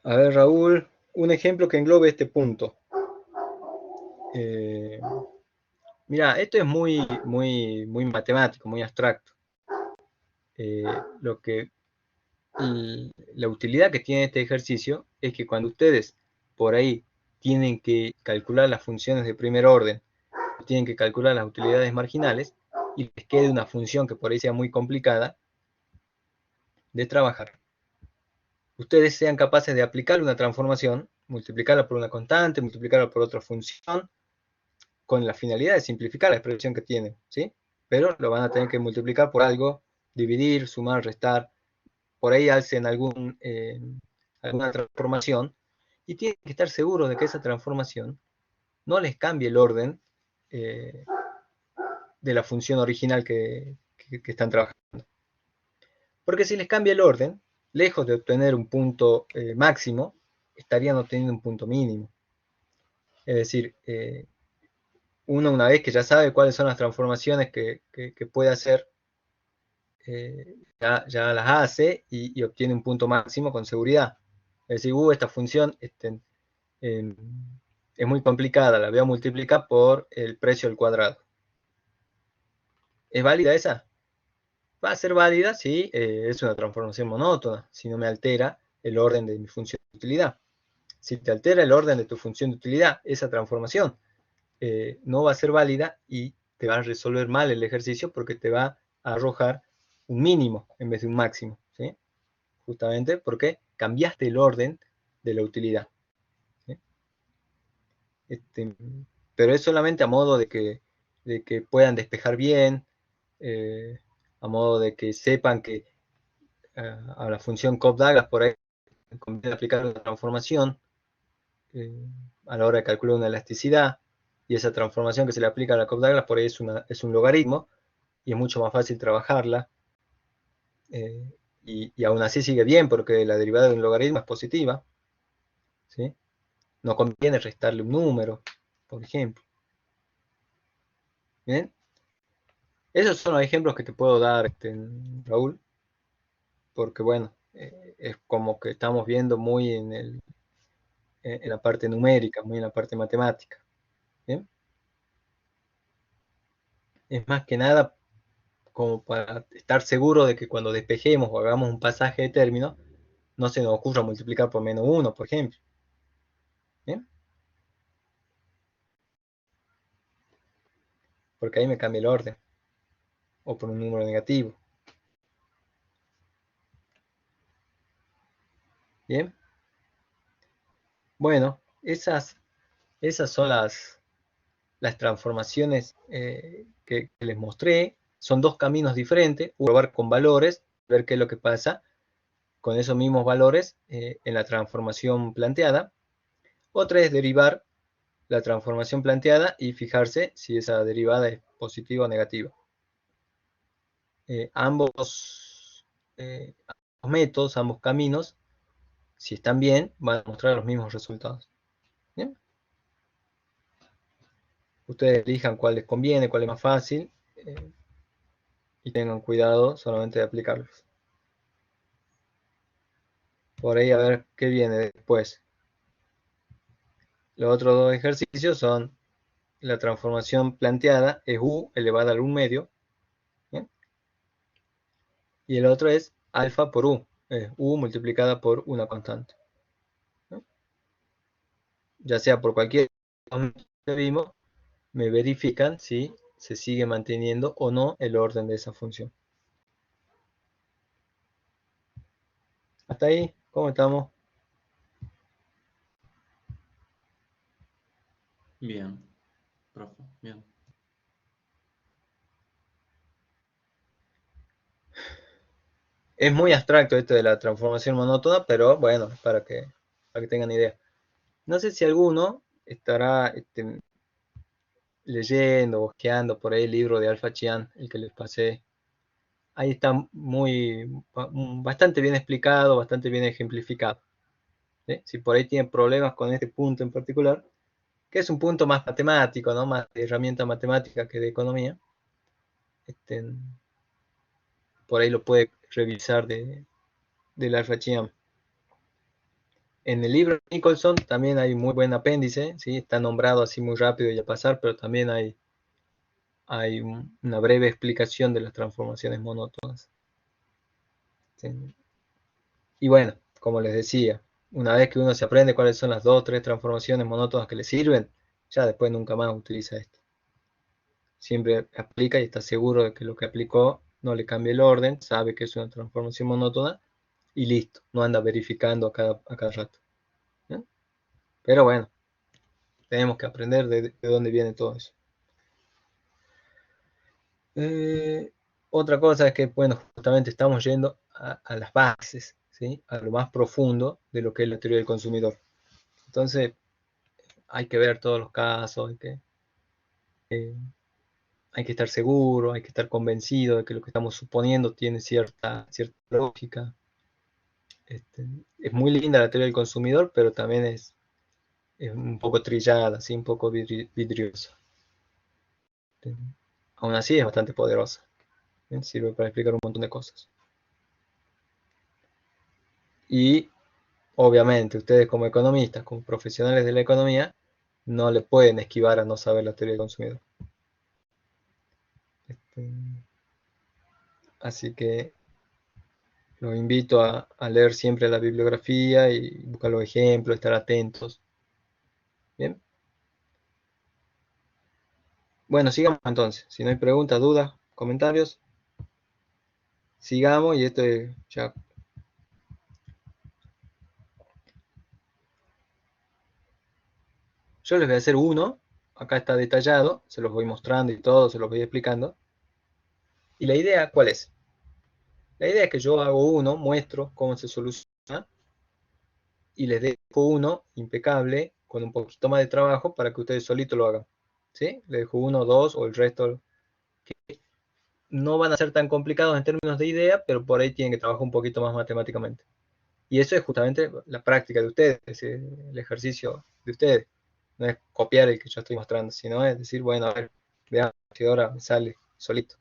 A ver, Raúl, un ejemplo que englobe este punto. Mira, esto es muy matemático, muy abstracto. La utilidad que tiene este ejercicio es que cuando ustedes por ahí tienen que calcular las funciones de primer orden, tienen que calcular las utilidades marginales, y les quede una función que por ahí sea muy complicada de trabajar, ustedes sean capaces de aplicar una transformación, multiplicarla por una constante, multiplicarla por otra función, con la finalidad de simplificar la expresión que tienen, ¿sí? Pero lo van a tener que multiplicar por algo, dividir, sumar, restar, por ahí hacen alguna transformación, y tienen que estar seguros de que esa transformación no les cambie el orden de la función original que están trabajando. Porque si les cambia el orden, lejos de obtener un punto máximo, estarían obteniendo un punto mínimo. Es decir, uno una vez que ya sabe cuáles son las transformaciones que puede hacer, ya las hace y obtiene un punto máximo con seguridad. Es decir, esta función es muy complicada, la voy a multiplicar por el precio al cuadrado. ¿Es válida esa? Va a ser válida si es una transformación monótona, si no me altera el orden de mi función de utilidad. Si te altera el orden de tu función de utilidad, esa transformación no va a ser válida y te va a resolver mal el ejercicio porque te va a arrojar un mínimo en vez de un máximo, ¿sí? Justamente porque cambiaste el orden de la utilidad, ¿sí? Pero es solamente a modo de que puedan despejar bien, a modo de que sepan que a la función Cobb-Douglas por ahí conviene aplicar una transformación a la hora de calcular una elasticidad, y esa transformación que se le aplica a la Cobb-Douglas por ahí es un logaritmo, y es mucho más fácil trabajarla, y aún así sigue bien porque la derivada de un logaritmo es positiva, ¿sí? No conviene restarle un número, por ejemplo. ¿Bien? Esos son los ejemplos que te puedo dar, Raúl, porque bueno, es como que estamos viendo muy en la parte numérica, muy en la parte matemática. ¿Bien? Es más que nada como para estar seguro de que cuando despejemos o hagamos un pasaje de términos, no se nos ocurra multiplicar por menos 1, por ejemplo. ¿Bien? Porque ahí me cambia el orden, o por un número negativo. ¿Bien? Bueno, esas son las transformaciones que les mostré. Son dos caminos diferentes: probar con valores, ver qué es lo que pasa con esos mismos valores en la transformación planteada. Otra es derivar la transformación planteada y fijarse si esa derivada es positiva o negativa. Ambos métodos, ambos caminos, si están bien, van a mostrar los mismos resultados. ¿Bien? Ustedes elijan cuál les conviene, cuál es más fácil, y tengan cuidado solamente de aplicarlos. Por ahí a ver qué viene después. Los otros dos ejercicios son: la transformación planteada es u elevada al 1 medio, ¿bien? Y el otro es alfa por u, es u multiplicada por una constante, ¿no? Ya sea por cualquier que vimos, me verifican si se sigue manteniendo o no el orden de esa función. Hasta ahí, ¿cómo estamos? Bien, profe, bien. Es muy abstracto esto de la transformación monótona, pero bueno, para que tengan idea. No sé si alguno estará leyendo, bosqueando por ahí el libro de Alpha Chian, el que les pasé. Ahí está bastante bien explicado, bastante bien ejemplificado. ¿Sí? Si por ahí tienen problemas con este punto en particular, que es un punto más matemático, ¿no? Más de herramienta matemática que de economía, este, por ahí lo puede revisar del Alpha Chian. En el libro de Nicholson también hay un muy buen apéndice, ¿sí? Está nombrado así muy rápido y a pasar, pero también hay una breve explicación de las transformaciones monótonas. ¿Sí? Y bueno, como les decía, una vez que uno se aprende cuáles son las 2 o 3 transformaciones monótonas que le sirven, ya después nunca más utiliza esto. Siempre aplica y está seguro de que lo que aplicó no le cambia el orden, sabe que es una transformación monótona y listo, no anda verificando a cada rato. ¿Sí? Pero bueno, tenemos que aprender de dónde viene todo eso. Otra cosa es que, bueno, justamente estamos yendo a las bases, ¿sí? A lo más profundo de lo que es la teoría del consumidor. Entonces, hay que ver todos los casos, eh, hay que estar seguro, hay que estar convencido de que lo que estamos suponiendo tiene cierta lógica. Es muy linda la teoría del consumidor, pero también es un poco trillada, ¿sí? Un poco vidriosa. Aún así es bastante poderosa. Sirve para explicar un montón de cosas. Y obviamente ustedes como economistas, como profesionales de la economía, no le pueden esquivar a no saber la teoría del consumidor. Así que los invito a leer siempre la bibliografía y buscar los ejemplos, estar atentos. Bien. Bueno, sigamos entonces. Si no hay preguntas, dudas, comentarios, sigamos y esto ya. Yo les voy a hacer uno. Acá está detallado, se los voy mostrando y todo, se los voy explicando. ¿Y la idea cuál es? La idea es que yo hago uno, muestro cómo se soluciona y les dejo uno impecable con un poquito más de trabajo para que ustedes solitos lo hagan. ¿Sí? Les dejo uno, dos o el resto que no van a ser tan complicados en términos de idea, pero por ahí tienen que trabajar un poquito más matemáticamente. Y eso es justamente la práctica de ustedes, el ejercicio de ustedes. No es copiar el que yo estoy mostrando, sino es decir, bueno, a ver, veamos si ahora me sale solito.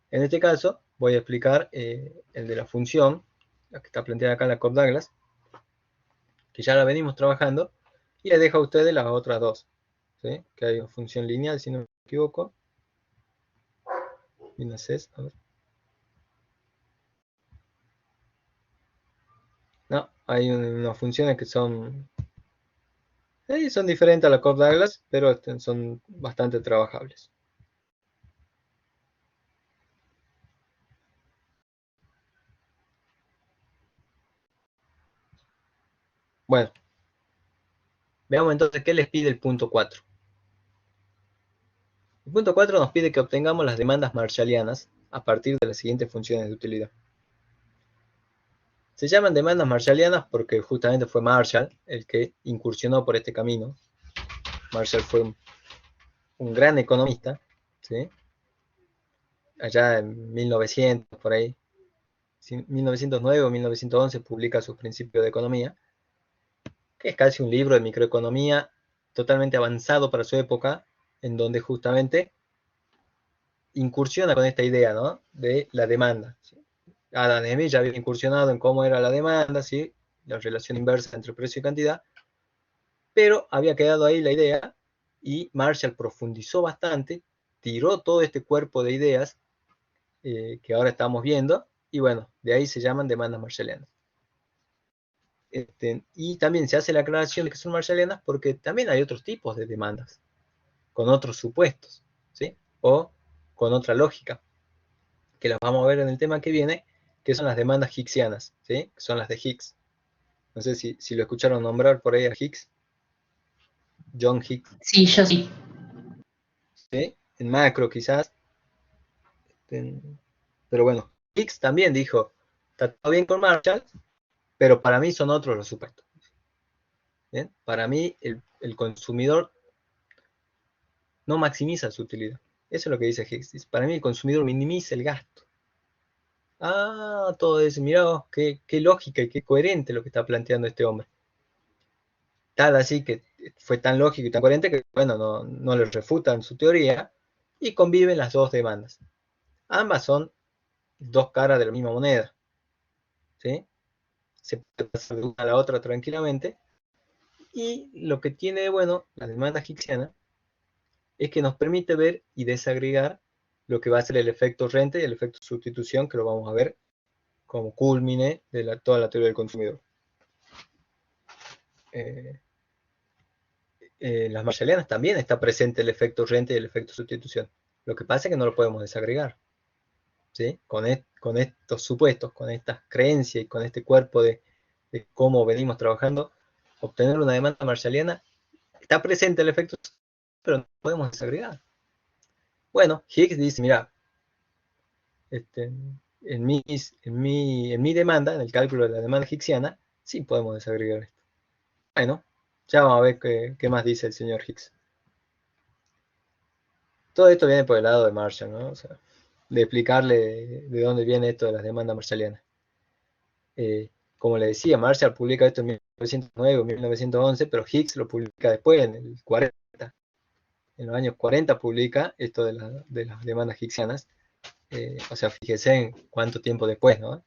En este caso, voy a explicar el de la función, la que está planteada acá en la Cobb-Douglas, que ya la venimos trabajando, y les dejo a ustedes las otras dos, ¿sí? Que hay una función lineal, si no me equivoco. Y una CES, a ver. No, hay unas funciones que son diferentes a la Cobb-Douglas, pero son bastante trabajables. Bueno, veamos entonces qué les pide el punto 4. El punto 4 nos pide que obtengamos las demandas marshallianas a partir de las siguientes funciones de utilidad. Se llaman demandas marshallianas porque justamente fue Marshall el que incursionó por este camino. Marshall fue un gran economista, ¿sí? Allá en 1900, por ahí, 1909 o 1911 publica sus principios de economía, que es casi un libro de microeconomía totalmente avanzado para su época, en donde justamente incursiona con esta idea, ¿no? De la demanda. ¿Sí? Adam Smith ya había incursionado en cómo era la demanda, ¿sí? La relación inversa entre precio y cantidad, pero había quedado ahí la idea y Marshall profundizó bastante, tiró todo este cuerpo de ideas que ahora estamos viendo, y bueno, de ahí se llaman demandas marshallianas. Y también se hace la aclaración de que son marshallianas porque también hay otros tipos de demandas, con otros supuestos, ¿sí? O con otra lógica, que las vamos a ver en el tema que viene, que son las demandas hicksianas, ¿sí? Que son las de Hicks. No sé si lo escucharon nombrar por ahí a Hicks. John Hicks, Sí, yo sí. ¿sí? En macro quizás. Pero bueno, Hicks también dijo, está todo bien con Marshall, pero para mí son otros los supuestos. ¿Bien? Para mí el consumidor no maximiza su utilidad. Eso es lo que dice Hicks. Dice, para mí el consumidor minimiza el gasto. Ah, todo eso, mirá vos, qué lógica y qué coherente lo que está planteando este hombre. Tal así que fue tan lógico y tan coherente que, bueno, no le refutan su teoría y conviven las dos demandas. Ambas son dos caras de la misma moneda, ¿sí? Se puede pasar de una a la otra tranquilamente. Y lo que tiene de bueno la demanda hicksiana es que nos permite ver y desagregar lo que va a ser el efecto rente y el efecto sustitución, que lo vamos a ver como culmine de toda la teoría del consumidor. Las marshallianas también está presente el efecto rente y el efecto sustitución. Lo que pasa es que no lo podemos desagregar. ¿Sí? Con estos supuestos, con estas creencias y con este cuerpo de cómo venimos trabajando, obtener una demanda marshalliana, está presente el efecto, pero no podemos desagregar. Bueno, Hicks dice, mira, en mi demanda, en el cálculo de la demanda hicksiana, sí podemos desagregar esto. Bueno, ya vamos a ver qué más dice el señor Hicks. Todo esto viene por el lado de Marshall, ¿no? O sea, de explicarle de dónde viene esto de las demandas marshallianas. Como le decía, Marshall publica esto en 1909 o 1911, pero Hicks lo publica después, en el 40. En los años 40 publica esto de las demandas hicksianas. O sea, fíjese en cuánto tiempo después, ¿no?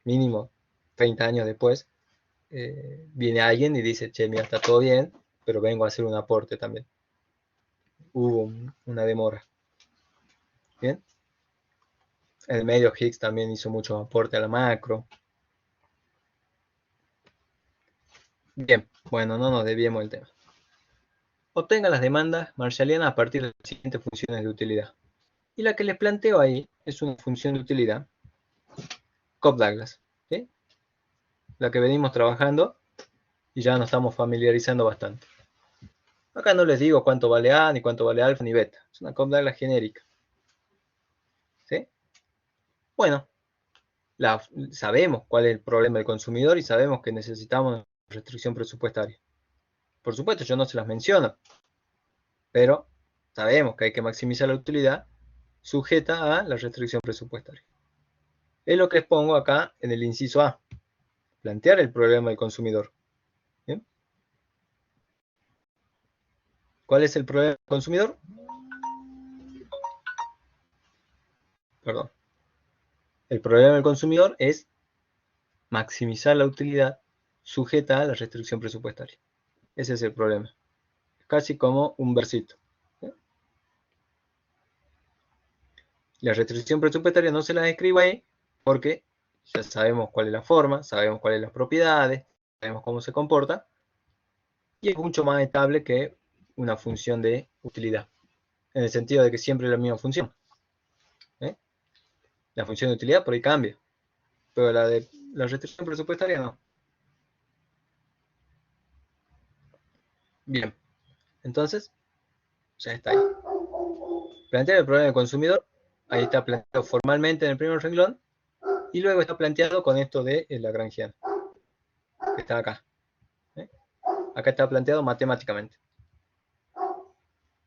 Mínimo 30 años después, viene alguien y dice, che, mira, está todo bien, pero vengo a hacer un aporte también. Hubo una demora. ¿Bien? En el medio Hicks también hizo mucho aporte a la macro. Bien, bueno, no nos desviemos del tema. Obtenga las demandas marshallianas a partir de las siguientes funciones de utilidad. Y la que les planteo ahí es una función de utilidad, Cobb-Douglas, ¿sí? La que venimos trabajando y ya nos estamos familiarizando bastante. Acá no les digo cuánto vale A, ni cuánto vale alfa, ni beta. Es una Cobb-Douglas genérica. ¿Sí? Bueno, sabemos cuál es el problema del consumidor y sabemos que necesitamos una restricción presupuestaria. Por supuesto, yo no se las menciono, pero sabemos que hay que maximizar la utilidad sujeta a la restricción presupuestaria. Es lo que expongo acá en el inciso A. Plantear el problema del consumidor. ¿Bien? ¿Cuál es el problema del consumidor? Perdón. El problema del consumidor es maximizar la utilidad sujeta a la restricción presupuestaria. Ese es el problema. Casi como un versito. ¿Sí? La restricción presupuestaria no se la escribo ahí porque ya sabemos cuál es la forma, sabemos cuáles son las propiedades, sabemos cómo se comporta y es mucho más estable que una función de utilidad, en el sentido de que siempre es la misma función. ¿Eh? La función de utilidad por ahí cambia, pero la de la restricción presupuestaria no. Bien, entonces ya está ahí. Plantear el problema del consumidor, ahí está planteado formalmente en el primer renglón, y luego está planteado con esto de Lagrangiano, que está acá. ¿Eh? Acá está planteado matemáticamente.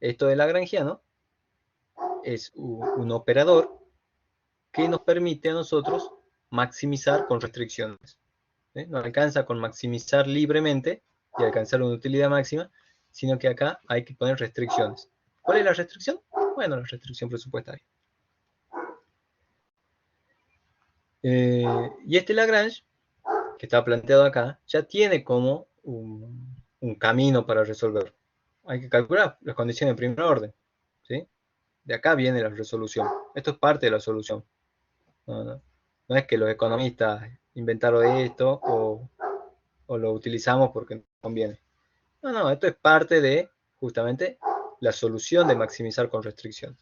Esto de Lagrangiano es un operador que nos permite a nosotros maximizar con restricciones. No alcanza con maximizar libremente y alcanzar una utilidad máxima, sino que acá hay que poner restricciones. ¿Cuál es la restricción? Bueno, la restricción presupuestaria. Y este Lagrange, que está planteado acá, ya tiene como un camino para resolver. Hay que calcular las condiciones de primer orden. ¿Sí? De acá viene la resolución. Esto es parte de la solución. No es que los economistas inventaron esto o lo utilizamos porque nos conviene. No, esto es parte de justamente la solución de maximizar con restricción.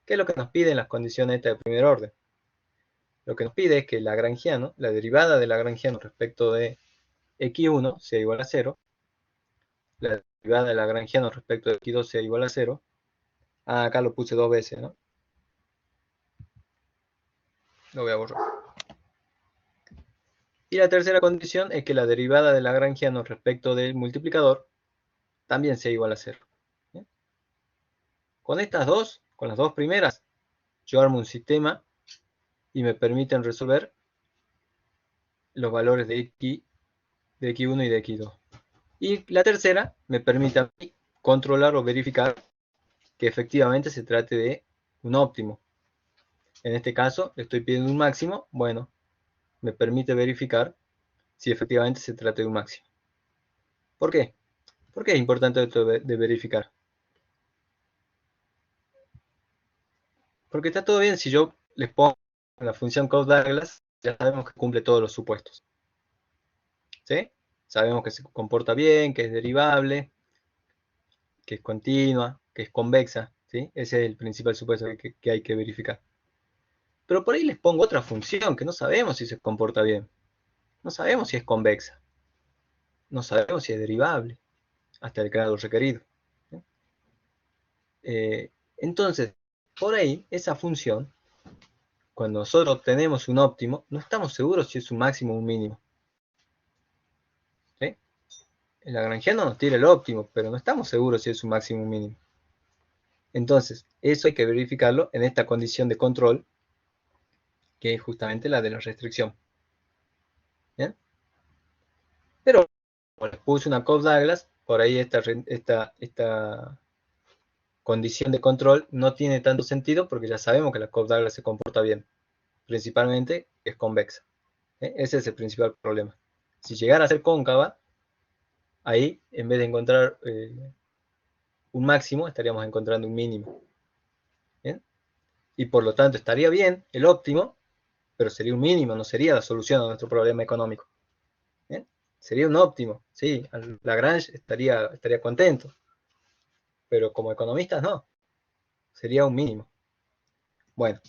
¿Qué es lo que nos piden las condiciones de primer orden? Lo que nos pide es que Lagrangiano, la derivada de Lagrangiano respecto de x1 sea igual a 0, la derivada de Lagrangiano respecto de x2 sea igual a 0. Ah, acá lo puse 2 veces, ¿no? Lo voy a borrar. Y la tercera condición es que la derivada de Lagrangiano respecto del multiplicador también sea igual a 0. ¿Bien? Con estas dos, con las dos primeras, yo armo un sistema y me permiten resolver los valores de x1 y de x2. Y la tercera me permite a mí controlar o verificar que efectivamente se trate de un óptimo. En este caso, le estoy pidiendo un máximo. Bueno, me permite verificar si efectivamente se trata de un máximo. ¿Por qué? ¿Por qué es importante esto de verificar? Porque está todo bien si yo les pongo la función Cobb-Douglas, ya sabemos que cumple todos los supuestos. ¿Sí? Sabemos que se comporta bien, que es derivable, que es continua, que es convexa. ¿Sí? Ese es el principal supuesto que hay que verificar. Pero por ahí les pongo otra función que no sabemos si se comporta bien. No sabemos si es convexa. No sabemos si es derivable hasta el grado requerido. Entonces, por ahí, esa función, cuando nosotros obtenemos un óptimo, no estamos seguros si es un máximo o un mínimo. ¿Sí? El lagrangiano nos tira el óptimo, pero no estamos seguros si es un máximo o un mínimo. Entonces, eso hay que verificarlo en esta condición de control, que es justamente la de la restricción. ¿Bien? Pero, como les puse una Cobb-Douglas, por ahí esta condición de control no tiene tanto sentido porque ya sabemos que la Cobb-Douglas se comporta bien. Principalmente es convexa. Ese es el principal problema. Si llegara a ser cóncava, ahí en vez de encontrar un máximo, estaríamos encontrando un mínimo. ¿Bien? Y por lo tanto estaría bien el óptimo, pero sería un mínimo, no sería la solución a nuestro problema económico. ¿Bien? Sería un óptimo, sí, Lagrange estaría contento, pero como economistas no, sería un mínimo. Bueno,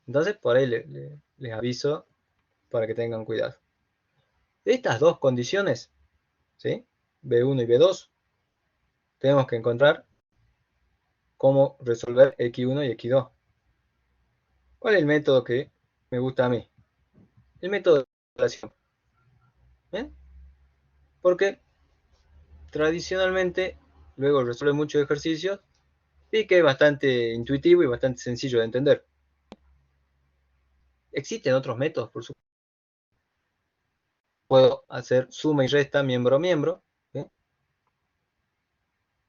entonces por ahí les aviso para que tengan cuidado. De estas dos condiciones, ¿sí? B1 y B2, tenemos que encontrar cómo resolver X1 y X2. ¿Cuál es el método que me gusta a mí? El método de relación. ¿Bien? Porque tradicionalmente, luego resuelve muchos ejercicios y que es bastante intuitivo y bastante sencillo de entender. Existen otros métodos, por supuesto. Puedo hacer suma y resta miembro a miembro, ¿sí?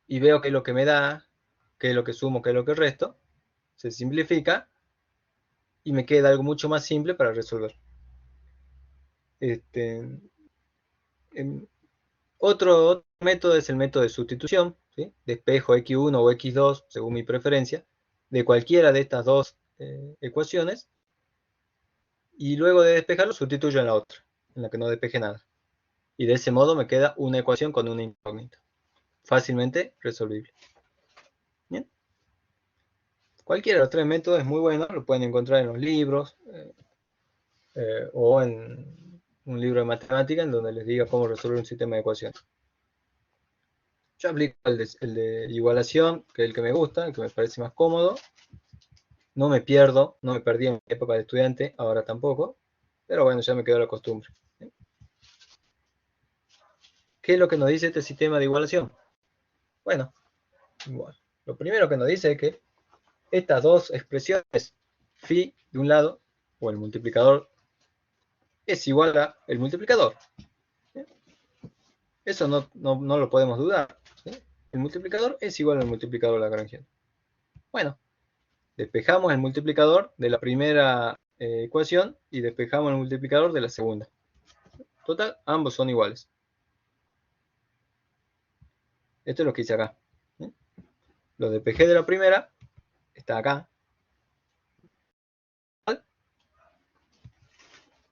Y veo qué es lo que me da, qué es lo que sumo, qué es lo que resto. Se simplifica y me queda algo mucho más simple para resolver. Otro método es el método de sustitución, ¿sí? Despejo x1 o x2, según mi preferencia, de cualquiera de estas dos ecuaciones, y luego de despejarlo sustituyo en la otra, en la que no despeje nada. Y de ese modo me queda una ecuación con una incógnita. Fácilmente resolvible. Bien. Cualquiera de los tres métodos es muy bueno, lo pueden encontrar en los libros o en un libro de matemática en donde les diga cómo resolver un sistema de ecuaciones. Yo aplico el de igualación, que es el que me gusta, el que me parece más cómodo. No me pierdo, no me perdí en mi época de estudiante, ahora tampoco. Pero bueno, ya me quedó la costumbre. ¿Qué es lo que nos dice este sistema de igualación? Bueno, igual. Lo primero que nos dice es que estas dos expresiones, phi de un lado, o el multiplicador, es igual a el multiplicador. Eso no lo podemos dudar. ¿Sí? El multiplicador es igual al multiplicador lagrangiano. Bueno, despejamos el multiplicador de la primera ecuación y despejamos el multiplicador de la segunda. Total, ambos son iguales. Esto es lo que hice acá. Lo despejé de la primera, está acá.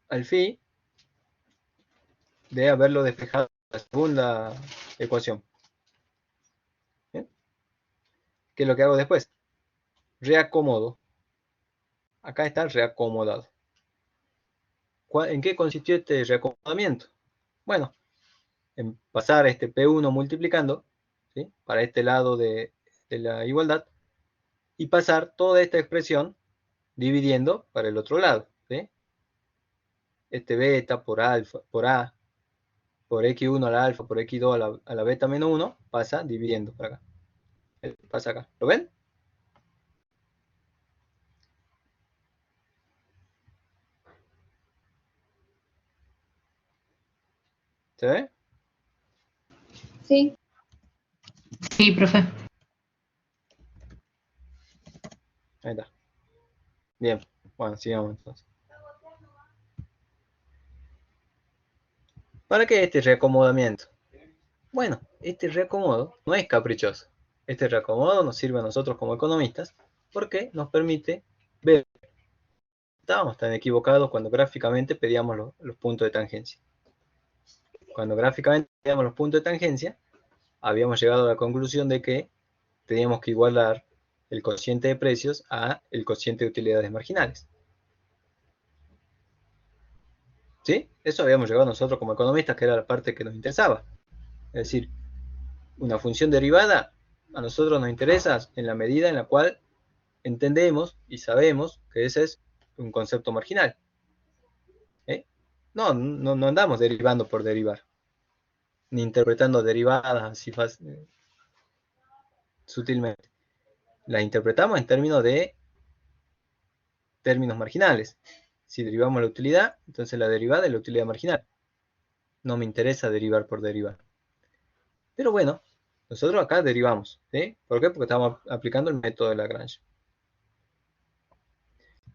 Al fin de haberlo despejado de la segunda ecuación. ¿Bien? ¿Qué es lo que hago después? Reacomodo. Acá está reacomodado. ¿En qué consistió este reacomodamiento? Bueno, en pasar este P1 multiplicando, ¿sí?, para este lado de la igualdad, y pasar toda esta expresión dividiendo para el otro lado, ¿sí? Este beta por alfa, por A, por X1 a la alfa, por X2 a la beta menos 1, pasa dividiendo para acá. Pasa acá. ¿Lo ven? ¿Se ve? Sí. Sí, profe. Ahí está. Bien. Bueno, sigamos entonces. ¿Para qué este reacomodamiento? Bueno, este reacomodo no es caprichoso. Este reacomodo nos sirve a nosotros como economistas porque nos permite ver. Estábamos tan equivocados cuando gráficamente pedíamos los puntos de tangencia. Cuando gráficamente pedíamos los puntos de tangencia, habíamos llegado a la conclusión de que teníamos que igualar el cociente de precios a el cociente de utilidades marginales. ¿Sí? Eso habíamos llegado nosotros como economistas, que era la parte que nos interesaba. Es decir, una función derivada a nosotros nos interesa en la medida en la cual entendemos y sabemos que ese es un concepto marginal. No andamos derivando por derivar, ni interpretando derivadas así sutilmente. Las interpretamos en términos de términos marginales. Si derivamos la utilidad, entonces la derivada es la utilidad marginal. No me interesa derivar por derivar. Pero bueno, nosotros acá derivamos, ¿sí? ¿Por qué? Porque estamos aplicando el método de Lagrange.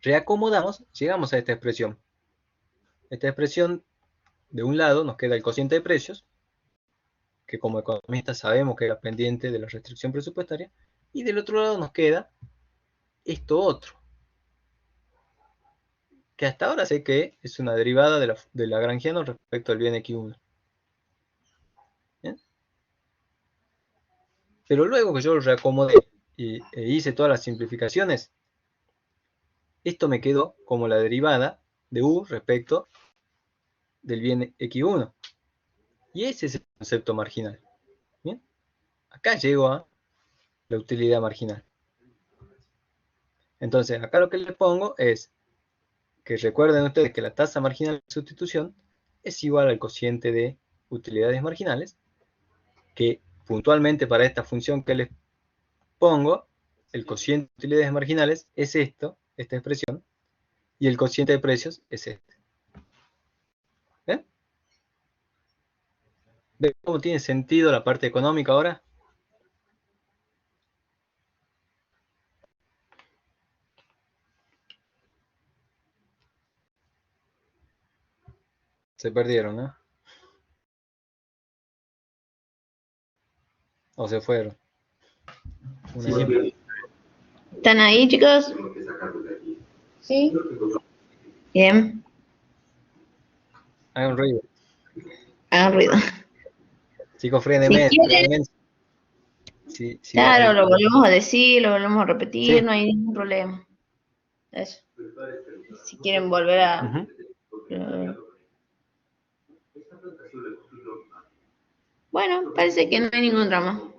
Reacomodamos, llegamos a esta expresión. Esta expresión, de un lado nos queda el cociente de precios, que como economistas sabemos que era pendiente de la restricción presupuestaria, y del otro lado nos queda esto otro, que hasta ahora sé que es una derivada de Lagrangiano respecto al bien X1. ¿Bien? Pero luego que yo lo reacomodé e hice todas las simplificaciones, esto me quedó como la derivada de U respecto del bien X1. Y ese es el concepto marginal. ¿Bien? Acá llego a la utilidad marginal. Entonces, acá lo que le pongo es que recuerden ustedes que la tasa marginal de sustitución es igual al cociente de utilidades marginales, que puntualmente para esta función que les pongo, el cociente de utilidades marginales es esto, esta expresión, y el cociente de precios es este. ¿Ven? ¿Ven cómo tiene sentido la parte económica ahora? Se perdieron, ¿no? O se fueron. ¿Están ahí, chicos? Sí. Bien, Hagan ruido. hagan ruido. Chicos, Si frénenme. quieren, Sí, claro, lo volvemos a decir, lo volvemos a repetir, sí. no hay ningún problema. Eso. Si quieren volver a... Bueno, parece que no hay ningún drama.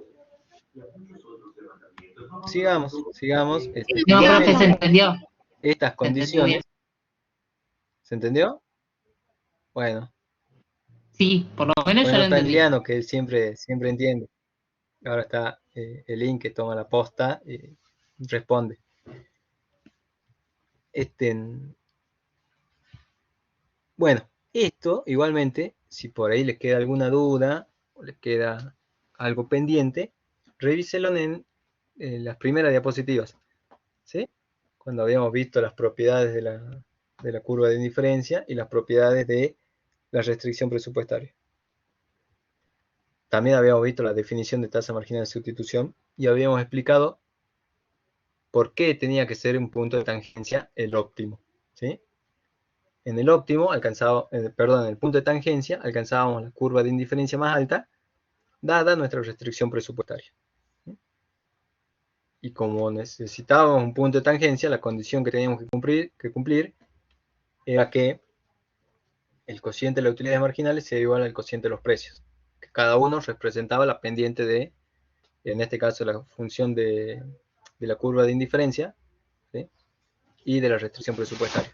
Sigamos. No, profe, se entendió. Estas Se entendió condiciones. bien. ¿Se entendió? Bueno. Sí, por lo menos yo Bueno, lo está entendí. Emiliano, que él siempre entiende. Ahora está Elin, que toma la posta y responde. Bueno, esto igualmente, si por ahí les queda alguna duda o les queda algo pendiente, revíselo en las primeras diapositivas, ¿sí? Cuando habíamos visto las propiedades de la curva de indiferencia y las propiedades de la restricción presupuestaria. También habíamos visto la definición de tasa marginal de sustitución y habíamos explicado por qué tenía que ser un punto de tangencia el óptimo, ¿sí? En el óptimo, en el punto de tangencia, alcanzábamos la curva de indiferencia más alta, dada nuestra restricción presupuestaria. Y como necesitábamos un punto de tangencia, la condición que teníamos que cumplir era que el cociente de las utilidades marginales sea igual al cociente de los precios, cada uno representaba la pendiente de, en este caso, la función de la curva de indiferencia, ¿sí? Y de la restricción presupuestaria.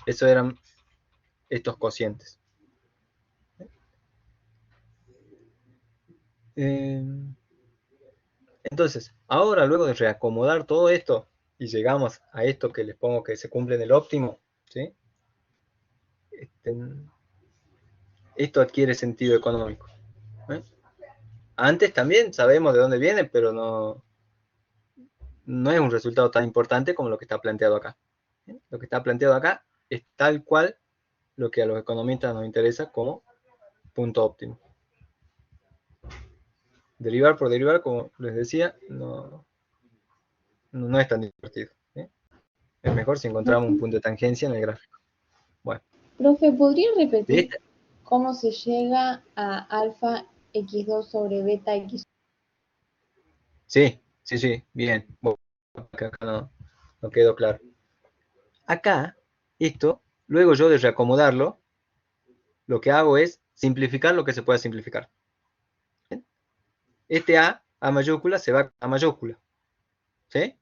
Eso eran estos cocientes. Entonces, ahora luego de reacomodar todo esto y llegamos a esto que les pongo que se cumple en el óptimo, ¿sí? Esto adquiere sentido económico, ¿eh? Antes también sabemos de dónde viene, pero no es un resultado tan importante como lo que está planteado acá. Lo que está planteado acá es tal cual lo que a los economistas nos interesa como punto óptimo. Derivar por derivar, como les decía, no es tan divertido, ¿eh? Es mejor si encontramos un punto de tangencia en el gráfico. Bueno, Profe, ¿podría repetir ¿viste? cómo se llega a alfa x2 sobre beta x? Sí, bien. Bueno, acá no quedó claro. Acá, esto, luego yo de reacomodarlo, lo que hago es simplificar lo que se pueda simplificar. ¿Bien? Este A mayúscula, se va a mayúscula. ¿Sí?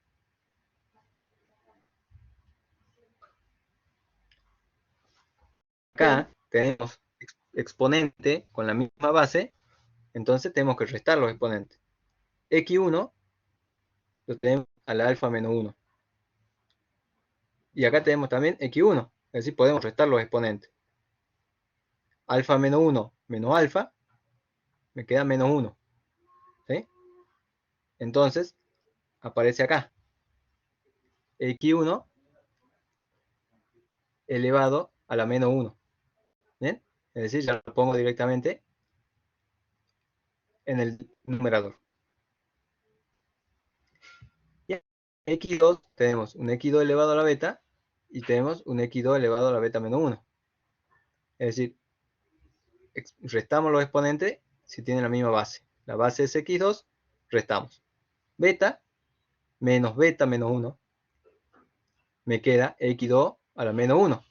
Acá tenemos exponente con la misma base, entonces tenemos que restar los exponentes. X1 lo tenemos a la alfa menos 1. Y acá tenemos también X1, es decir, podemos restar los exponentes. Alfa menos 1 menos alfa, me queda menos 1. ¿Sí? Entonces, aparece acá X1 elevado a la menos 1. ¿Bien? Es decir, ya lo pongo directamente en el numerador. Y X2 tenemos un X2 elevado a la beta y tenemos un X2 elevado a la beta menos 1. Es decir, restamos los exponentes si tienen la misma base. La base es X2, restamos. Beta menos beta menos 1. Me queda X2 a la menos 1.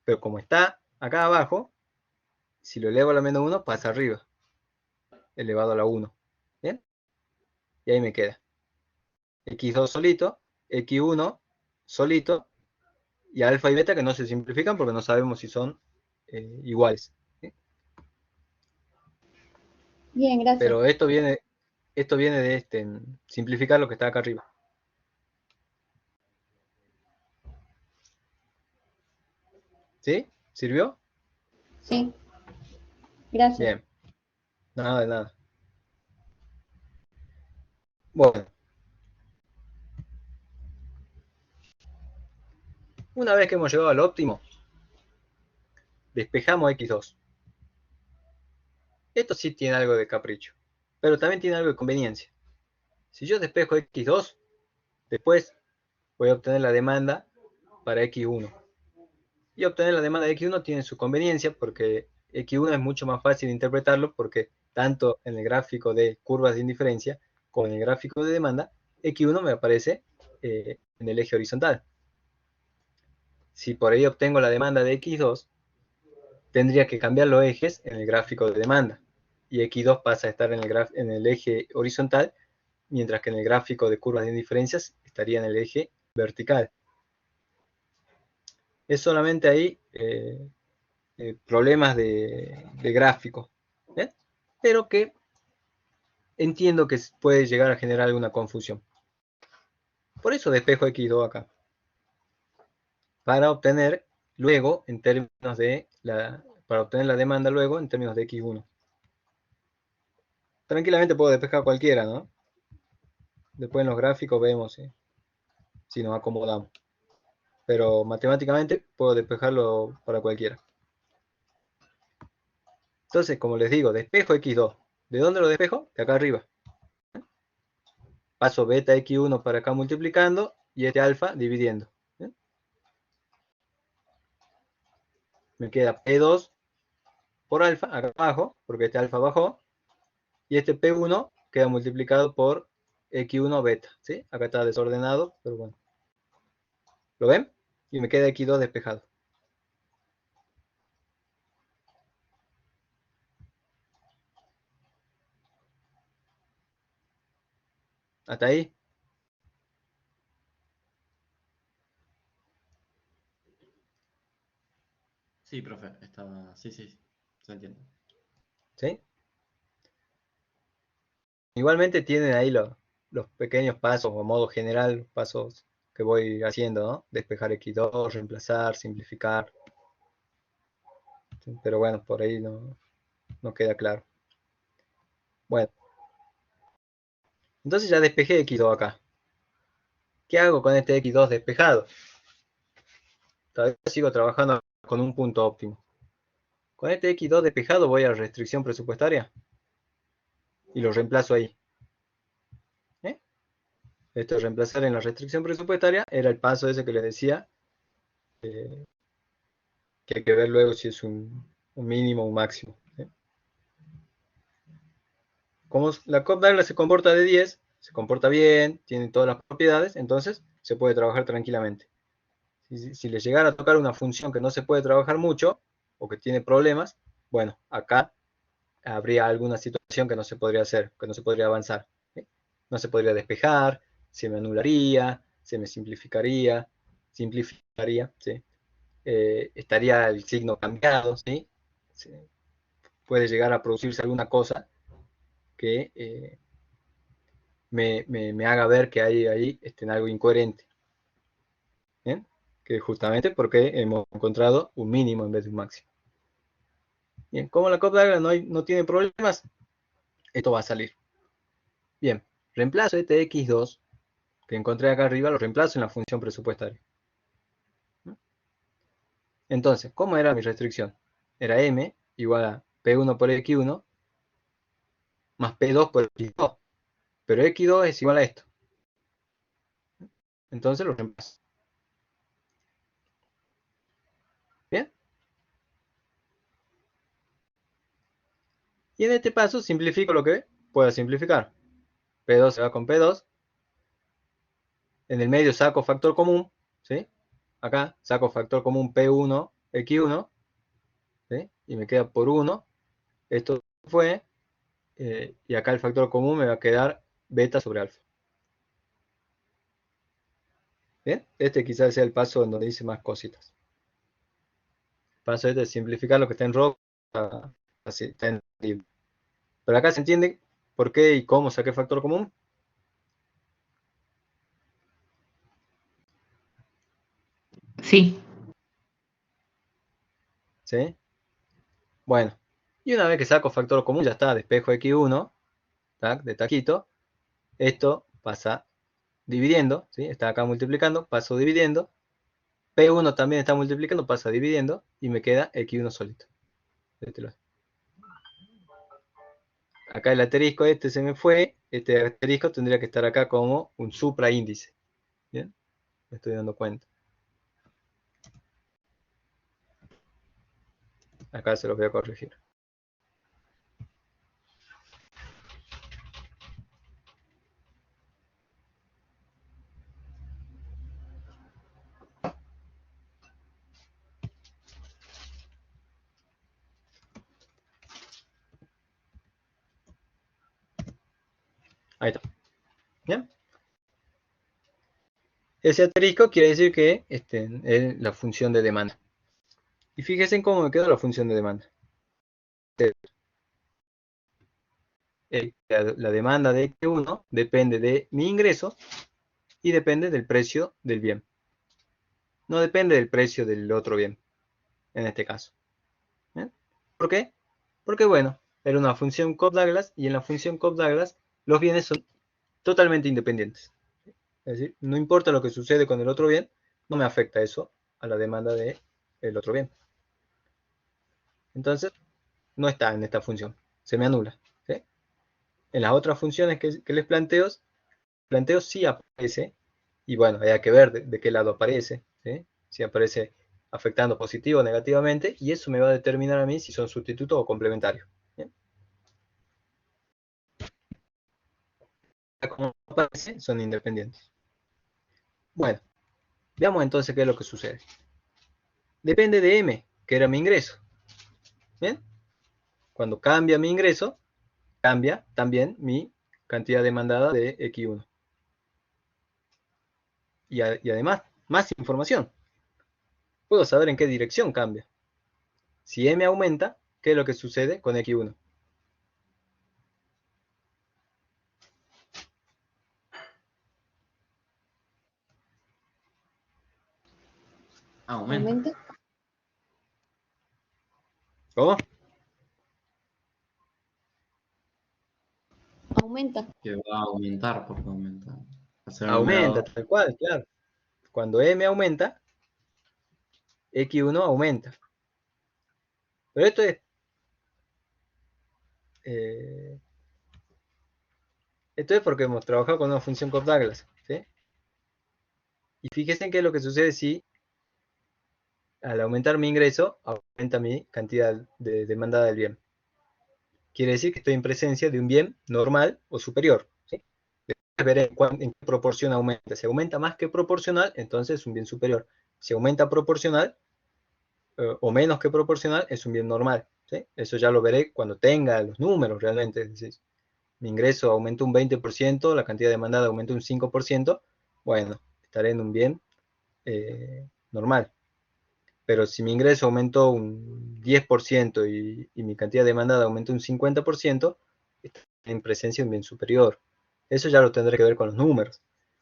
Pero como está acá abajo, si lo elevo a la menos 1, pasa arriba. Elevado a la 1. ¿Bien? Y ahí me queda X2 solito, X1 solito, y alfa y beta que no se simplifican porque no sabemos si son iguales. ¿Sí? Bien, gracias. Pero esto viene de simplificar lo que está acá arriba. ¿Sí? ¿Sirvió? Sí, gracias. Bien. Nada de nada. Bueno. Una vez que hemos llegado al óptimo, despejamos X2. Esto sí tiene algo de capricho, pero también tiene algo de conveniencia. Si yo despejo X2, después voy a obtener la demanda para X1. Y obtener la demanda de X1 tiene su conveniencia porque X1 es mucho más fácil de interpretarlo porque tanto en el gráfico de curvas de indiferencia como en el gráfico de demanda, X1 me aparece en el eje horizontal. Si por ahí obtengo la demanda de X2, tendría que cambiar los ejes en el gráfico de demanda. Y X2 pasa a estar en el eje horizontal, mientras que en el gráfico de curvas de indiferencias estaría en el eje vertical. Es solamente ahí problemas de gráfico, ¿eh? Pero que entiendo que puede llegar a generar alguna confusión. Por eso despejo X2 acá. Para obtener luego, en términos de para obtener la demanda luego en términos de X1. Tranquilamente puedo despejar cualquiera, ¿no? Después en los gráficos vemos si nos acomodamos. Pero matemáticamente puedo despejarlo para cualquiera. Entonces, como les digo, despejo X2. ¿De dónde lo despejo? De acá arriba. Paso beta X1 para acá multiplicando y este alfa dividiendo. Me queda P2 por alfa acá abajo, porque este alfa bajó. Y este P1 queda multiplicado por X1 beta. ¿Sí? Acá está desordenado, pero bueno. ¿Lo ven? Y me queda X2 despejado. ¿Hasta ahí? Sí, profe, estaba. Sí, sí, se entiende. ¿Sí? Igualmente tienen ahí los pequeños pasos o modo general, pasos que voy haciendo, ¿no? Despejar X2, reemplazar, simplificar. ¿Sí? Pero bueno, por ahí no queda claro. Bueno, entonces ya despejé X2 acá. ¿Qué hago con este X2 despejado? Todavía sigo trabajando con un punto óptimo. Con este X2 despejado voy a la restricción presupuestaria y lo reemplazo ahí. ¿Eh? Esto de reemplazar en la restricción presupuestaria era el paso ese que les decía, que hay que ver luego si es un mínimo o un máximo. ¿Sí? Como la COP-Douglas se comporta de 10, se comporta bien, tiene todas las propiedades, entonces se puede trabajar tranquilamente. Si le llegara a tocar una función que no se puede trabajar mucho o que tiene problemas, bueno, acá habría alguna situación que no se podría hacer, que no se podría avanzar. ¿Sí? No se podría despejar, se me anularía, se me simplificaría, ¿sí? Estaría el signo cambiado, ¿sí? Puede llegar a producirse alguna cosa que me haga ver que hay ahí algo incoherente. ¿Bien? Que justamente porque hemos encontrado un mínimo en vez de un máximo. Bien, como la COP-Douglas no tiene problemas, esto va a salir. Bien, reemplazo este x2 que encontré acá arriba, lo reemplazo en la función presupuestaria. Entonces, ¿cómo era mi restricción? Era m igual a p1 por x1 más p2 por x2. Pero x2 es igual a esto. Entonces lo reemplazo. ¿Bien? Y en este paso simplifico lo que pueda simplificar. P2 se va con P2. En el medio saco factor común. ¿Sí? Acá saco factor común P1, X1. ¿Sí? Y me queda por 1. Esto fue. Y acá el factor común me va a quedar beta sobre alfa. ¿Bien? Este quizás sea el paso en donde dice más cositas. El paso este de simplificar lo que está en rojo. Así, está en libre. Pero acá se entiende por qué y cómo saqué factor común. Sí. ¿Sí? Bueno, y una vez que saco factor común, ya está, despejo x1, ¿tac? De taquito. Esto pasa dividiendo, ¿sí? Está acá multiplicando, paso dividiendo. P1 también está multiplicando, pasa dividiendo, y me queda x1 solito. Acá el asterisco este se me fue, este asterisco tendría que estar acá como un supraíndice. ¿Bien? Me estoy dando cuenta. Acá se los voy a corregir. Ahí está. ¿Bien? Ese asterisco quiere decir que es la función de demanda. Y fíjense en cómo me quedó la función de demanda. La demanda de X1 depende de mi ingreso y depende del precio del bien. No depende del precio del otro bien, en este caso. ¿Bien? ¿Por qué? Porque, bueno, era una función Cobb-Douglas y en la función Cobb-Douglas los bienes son totalmente independientes. Es decir, no importa lo que sucede con el otro bien, no me afecta eso a la demanda del otro bien. Entonces, no está en esta función, se me anula. ¿Sí? En las otras funciones que les planteo sí aparece, y bueno, hay que ver de qué lado aparece, ¿sí? Si aparece afectando positivo o negativamente, y eso me va a determinar a mí si son sustitutos o complementarios. ¿Bien? Como aparece, son independientes. Bueno, veamos entonces qué es lo que sucede. Depende de M, que era mi ingreso. ¿Bien? Cuando cambia mi ingreso, cambia también mi cantidad demandada de X1. y además más información. Puedo saber en qué dirección cambia. Si M aumenta, ¿qué es lo que sucede con X1? Aumenta. ¿Aumenta? ¿Cómo? Aumenta. Que va a aumentar porque aumenta. Va a ser un Aumenta, numerador. tal cual, claro. Cuando M aumenta, X1 aumenta. Pero eh, esto es porque hemos trabajado con una función Cobb-Douglas, ¿sí? Y fíjense en qué es lo que sucede si al aumentar mi ingreso, aumenta mi cantidad demandada del bien. Quiere decir que estoy en presencia de un bien normal o superior, ¿sí? Después veré en qué proporción aumenta. Si aumenta más que proporcional, entonces es un bien superior. Si aumenta proporcional o menos que proporcional, es un bien normal, ¿sí? Eso ya lo veré cuando tenga los números realmente. Es decir, mi ingreso aumentó un 20%, la cantidad demandada aumentó un 5%, bueno, estaré en un bien normal. Pero si mi ingreso aumentó un 10% y mi cantidad demandada aumentó un 50%, estoy en presencia de un bien superior. Eso ya lo tendré que ver con los números.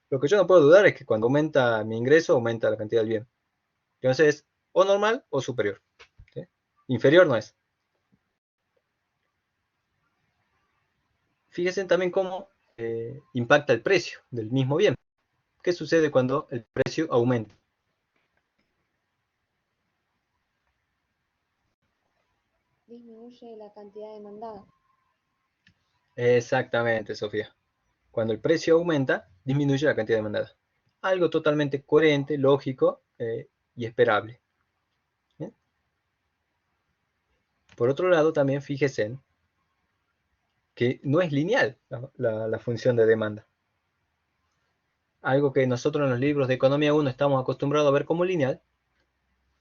Lo que yo no puedo dudar es que cuando aumenta mi ingreso, aumenta la cantidad del bien. Entonces es o normal o superior, ¿sí? Inferior no es. Fíjense también cómo impacta el precio del mismo bien. ¿Qué sucede cuando el precio aumenta? Disminuye la cantidad demandada. Exactamente, Sofía. Cuando el precio aumenta, disminuye la cantidad demandada. Algo totalmente coherente, lógico y esperable. ¿Bien? Por otro lado, también fíjense que no es lineal la función de demanda. Algo que nosotros en los libros de Economía 1 estamos acostumbrados a ver como lineal.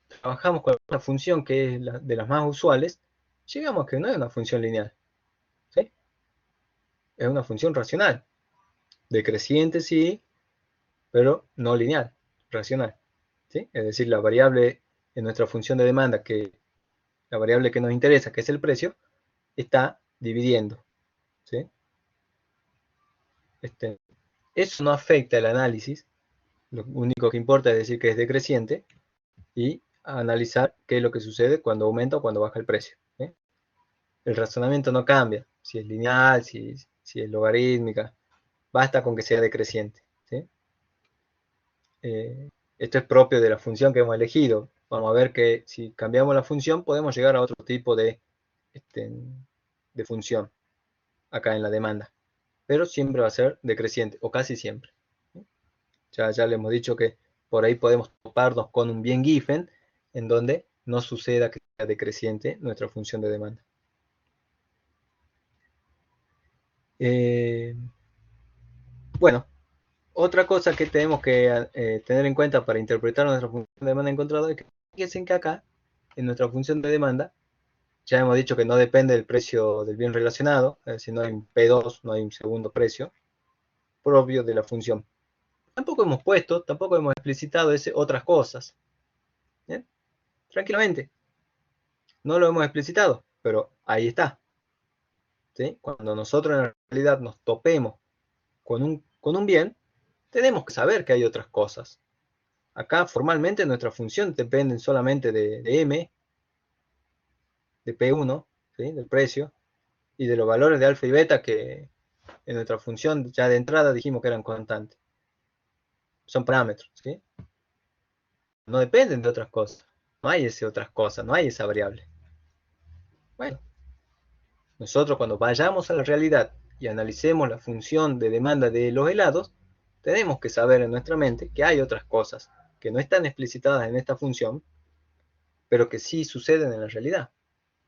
Trabajamos con una función que es de las más usuales, llegamos a que no es una función lineal, ¿sí? Es una función racional, decreciente sí, pero no lineal, racional, ¿sí? Es decir, la variable en nuestra función de demanda, que la variable que nos interesa, que es el precio, está dividiendo, ¿sí? Eso no afecta el análisis, lo único que importa es decir que es decreciente y analizar qué es lo que sucede cuando aumenta o cuando baja el precio, ¿sí? El razonamiento no cambia, si es lineal, si es logarítmica, basta con que sea decreciente, ¿sí? Esto es propio de la función que hemos elegido. Vamos a ver que si cambiamos la función podemos llegar a otro tipo de función acá en la demanda, pero siempre va a ser decreciente, o casi siempre. Ya le hemos dicho que por ahí podemos toparnos con un bien Giffen en donde no suceda que sea decreciente nuestra función de demanda. Bueno, otra cosa que tenemos que tener en cuenta para interpretar nuestra función de demanda encontrada es que fíjense que acá, en nuestra función de demanda, ya hemos dicho que no depende del precio del bien relacionado, es decir, no hay un P2, no hay un segundo precio propio de la función. Tampoco hemos explicitado otras cosas. ¿Bien? Tranquilamente, no lo hemos explicitado, pero ahí está. ¿Sí? Cuando nosotros en realidad nos topemos con un bien, tenemos que saber que hay otras cosas. Acá formalmente nuestra función depende solamente de M, de P1, ¿sí? Del precio, y de los valores de alfa y beta que en nuestra función ya de entrada dijimos que eran constantes. Son parámetros, ¿sí? No dependen de otras cosas. No hay ese otras cosas, no hay esa variable. Bueno, nosotros cuando vayamos a la realidad y analicemos la función de demanda de los helados, tenemos que saber en nuestra mente que hay otras cosas que no están explicitadas en esta función, pero que sí suceden en la realidad,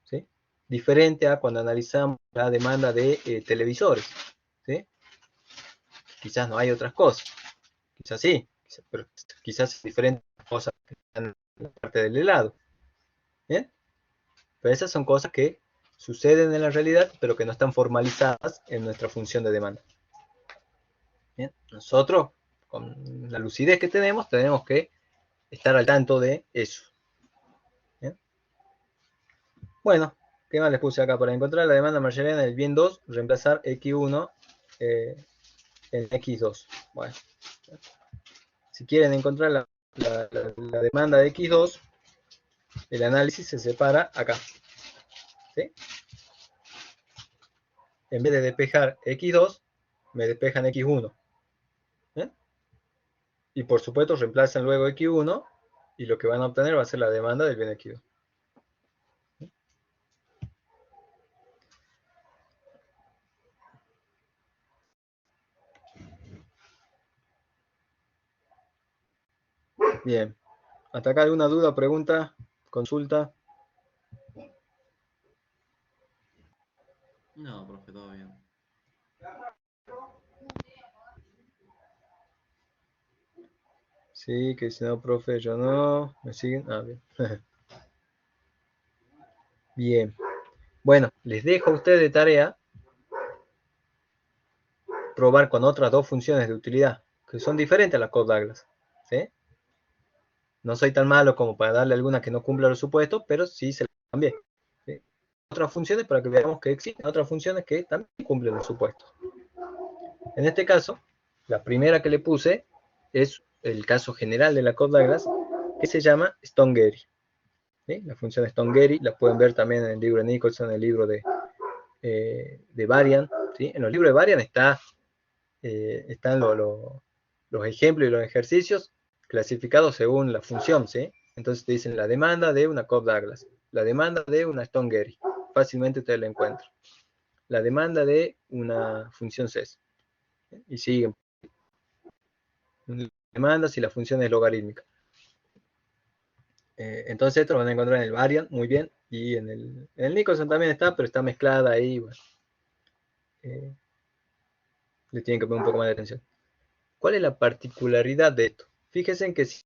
¿sí? Diferente a cuando analizamos la demanda de televisores, ¿sí? Quizás no hay otras cosas, quizás sí, pero quizás diferentes cosas que están en la parte del helado, ¿bien? Pero esas son cosas que suceden en la realidad, pero que no están formalizadas en nuestra función de demanda. Bien, nosotros, con la lucidez que tenemos que estar al tanto de eso. ¿Bien? Bueno, ¿qué más les puse acá? Para encontrar la demanda marshaliana del bien 2, reemplazar X1 en X2. Bueno, si quieren encontrar la demanda de X2, el análisis se separa acá. ¿Sí? En vez de despejar X2, me despejan X1. ¿Bien? Y por supuesto reemplazan luego X1 y lo que van a obtener va a ser la demanda del bien X2. Bien. ¿Hasta acá alguna duda, pregunta, consulta? No, profe, todo bien. Sí, que si no, profe, yo no. ¿Me siguen? Ah, bien. Bien. Bueno, les dejo a ustedes de tarea probar con otras dos funciones de utilidad, que son diferentes a las Codd-Douglas. ¿Sí? No soy tan malo como para darle alguna que no cumpla los supuestos, pero sí se las cambié. ¿Sí? Otras funciones para que veamos que existen otras funciones que también cumplen los supuestos. En este caso, la primera que le puse es el caso general de la Codd-Douglas, que se llama Stone-Getty. ¿Sí? La función Stone-Getty la pueden ver también en el libro de Nicholson, en el libro de Varian. ¿Sí? En los libros de Varian están los ejemplos y los ejercicios clasificados según la función. ¿Sí? Entonces te dicen la demanda de una Cobb-Douglas, la demanda de una Stone-Getty. Fácilmente ustedes la encuentran. La demanda de una función CES. Y siguen demandas y la función es logarítmica. Entonces esto lo van a encontrar en el Variant, muy bien, y en el Nicholson también está, pero está mezclada ahí, bueno, le tienen que poner un poco más de atención. ¿Cuál es la particularidad de esto? Fíjense en que si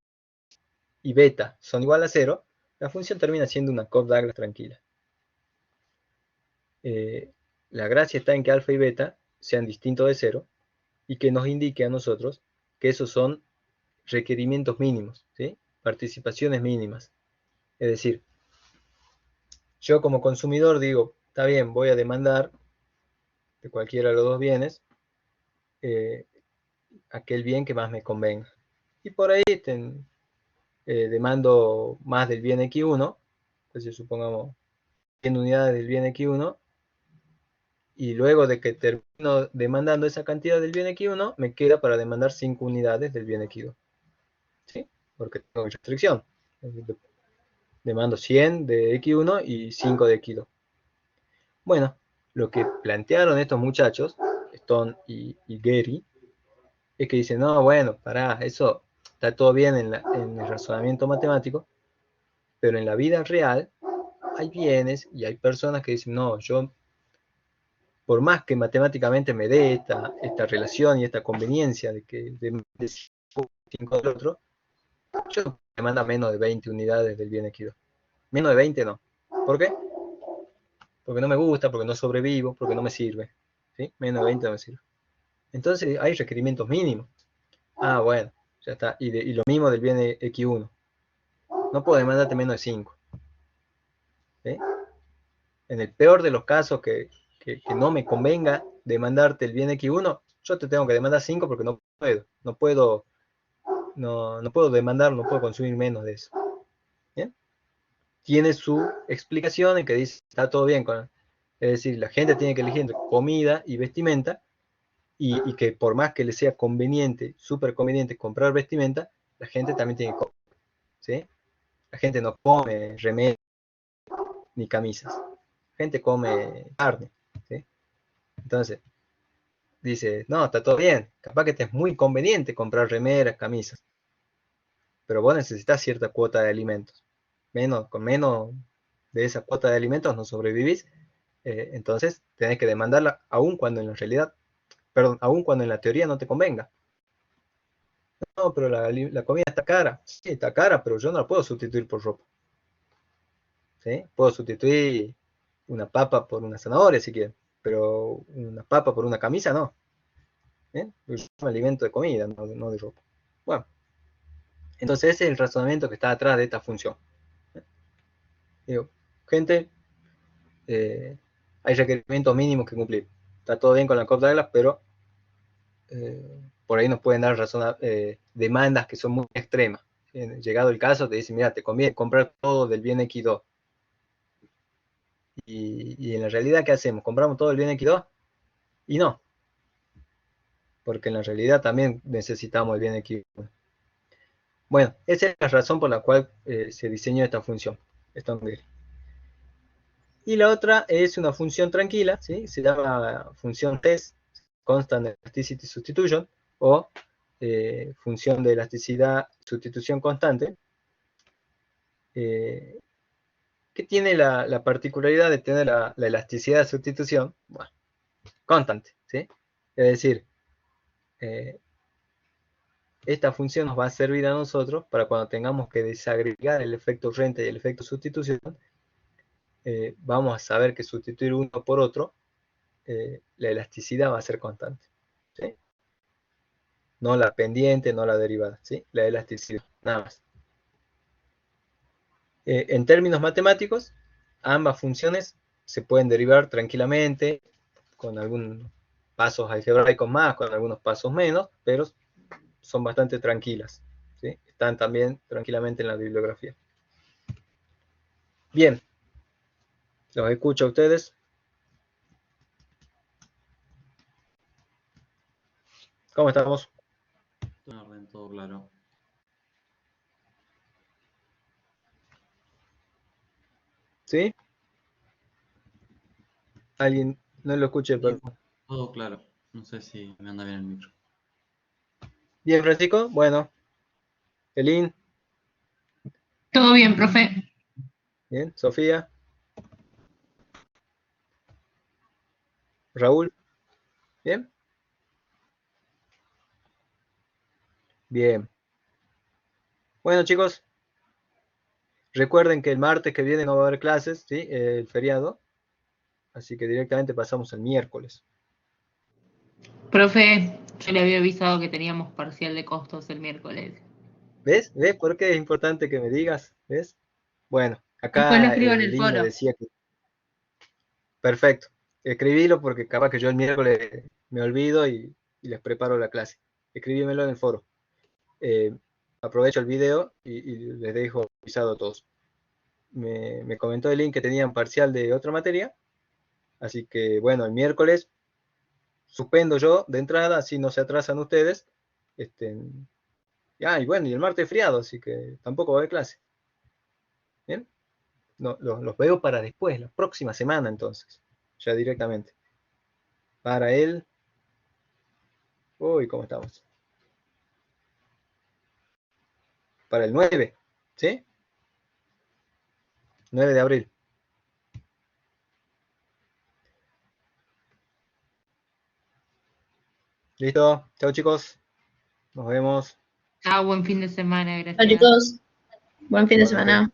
y beta son igual a 0, la función termina siendo una Cobb-Douglas tranquila. La gracia está en que alfa y beta sean distintos de 0 y que nos indique a nosotros que esos son requerimientos mínimos, ¿sí? Participaciones mínimas. Es decir, yo como consumidor digo, está bien, voy a demandar de cualquiera de los dos bienes aquel bien que más me convenga. Y por ahí demando más del bien X1, entonces supongamos 100 unidades del bien X1, y luego de que termino demandando esa cantidad del bien X1, me queda para demandar 5 unidades del bien X2. ¿Sí? Porque tengo restricción. Demando 100 de X1 y 5 de X2. Bueno, lo que plantearon estos muchachos, Stone y Gary, es que dicen, no, bueno, pará, eso está todo bien en el razonamiento matemático, pero en la vida real hay bienes y hay personas que dicen, no, yo, por más que matemáticamente me dé esta relación y esta conveniencia de que de 5 del otro, yo me manda menos de 20 unidades del bien X2. Menos de 20 no. ¿Por qué? Porque no me gusta, porque no sobrevivo, porque no me sirve. ¿Sí? Menos de 20 no me sirve. Entonces hay requerimientos mínimos. Ah, bueno, ya está. Y lo mismo del bien X1. No puedo demandarte menos de 5. ¿Sí? En el peor de los casos que no me convenga demandarte el bien X1, yo te tengo que demandar 5 porque no puedo. No puedo demandar, no puedo consumir menos de eso. ¿Bien? Tiene su explicación en que dice, está todo bien con... Es decir, la gente tiene que elegir entre comida y vestimenta, y que por más que le sea conveniente, súper conveniente comprar vestimenta, la gente también tiene que comer. ¿Sí? La gente no come remedios ni camisas. La gente come carne. ¿Sí? Entonces, dice, no, está todo bien. Capaz que te es muy conveniente comprar remeras, camisas. Pero vos necesitas cierta cuota de alimentos. Con menos de esa cuota de alimentos no sobrevivís. Entonces tenés que demandarla aun cuando en la realidad, perdón, aun cuando en la teoría no te convenga. No, pero la comida está cara. Sí, está cara, pero yo no la puedo sustituir por ropa. ¿Sí? Puedo sustituir una papa por una zanahoria si quieren, pero una papa por una camisa no. ¿Bien? Es un alimento de comida, no de ropa. Bueno, entonces ese es el razonamiento que está atrás de esta función. Digo, gente, hay requerimientos mínimos que cumplir. Está todo bien con la copla, pero por ahí nos pueden dar demandas que son muy extremas. Llegado el caso, te dicen, mira, te conviene comprar todo del bien X2. Y en la realidad, ¿qué hacemos? ¿Compramos todo el bien X2? Y no. Porque en la realidad también necesitamos el bien X1. Bueno, esa es la razón por la cual se diseñó esta función. Y la otra es una función tranquila, ¿sí? Se llama función test, Constant Elasticity Substitution, o función de elasticidad sustitución constante, que tiene la particularidad de tener la elasticidad de sustitución, bueno, constante, ¿sí? Es decir, esta función nos va a servir a nosotros para cuando tengamos que desagregar el efecto rente y el efecto sustitución, vamos a saber que sustituir uno por otro, la elasticidad va a ser constante, ¿sí? No la pendiente, no la derivada, ¿sí? La elasticidad, nada más. En términos matemáticos, ambas funciones se pueden derivar tranquilamente, con algunos pasos algebraicos más, con algunos pasos menos, pero son bastante tranquilas, ¿sí? Están también tranquilamente en la bibliografía. Bien, los escucho a ustedes. ¿Cómo estamos? Todo en orden, todo claro. ¿Sí? ¿Alguien no lo escuche? Sí, Perdón. todo claro. No sé si me anda bien el micro. Bien, Francisco. Bueno. Elin. Todo bien, profe. Bien. Sofía. Raúl. Bien. Bien. Bueno, chicos. Recuerden que el martes que viene no va a haber clases, ¿sí? El feriado. Así que directamente pasamos al miércoles. Profe, yo le había avisado que teníamos parcial de costos el miércoles. ¿Ves? ¿Ves por qué es importante que me digas? ¿Ves? Bueno, Después lo acá escribo en el Lynn me foro. decía que... Perfecto. Escribilo porque capaz que yo el miércoles me olvido y les preparo la clase. Escribímelo en el foro. Aprovecho el video y les dejo avisado a todos. Me comentó el Lynn que tenían parcial de otra materia. Así que, bueno, el miércoles suspendo yo de entrada, así no se atrasan ustedes. Y bueno, y el martes es feriado, así que tampoco va a haber clase. ¿Bien? No, los veo para después, la próxima semana entonces, ya directamente. Para él, uy, ¿cómo estamos? Para el 9, ¿sí? 9 de abril. Listo, chao chicos, nos vemos. Ah, buen fin de semana, Hola gracias. chicos, buen fin de Igualmente. semana.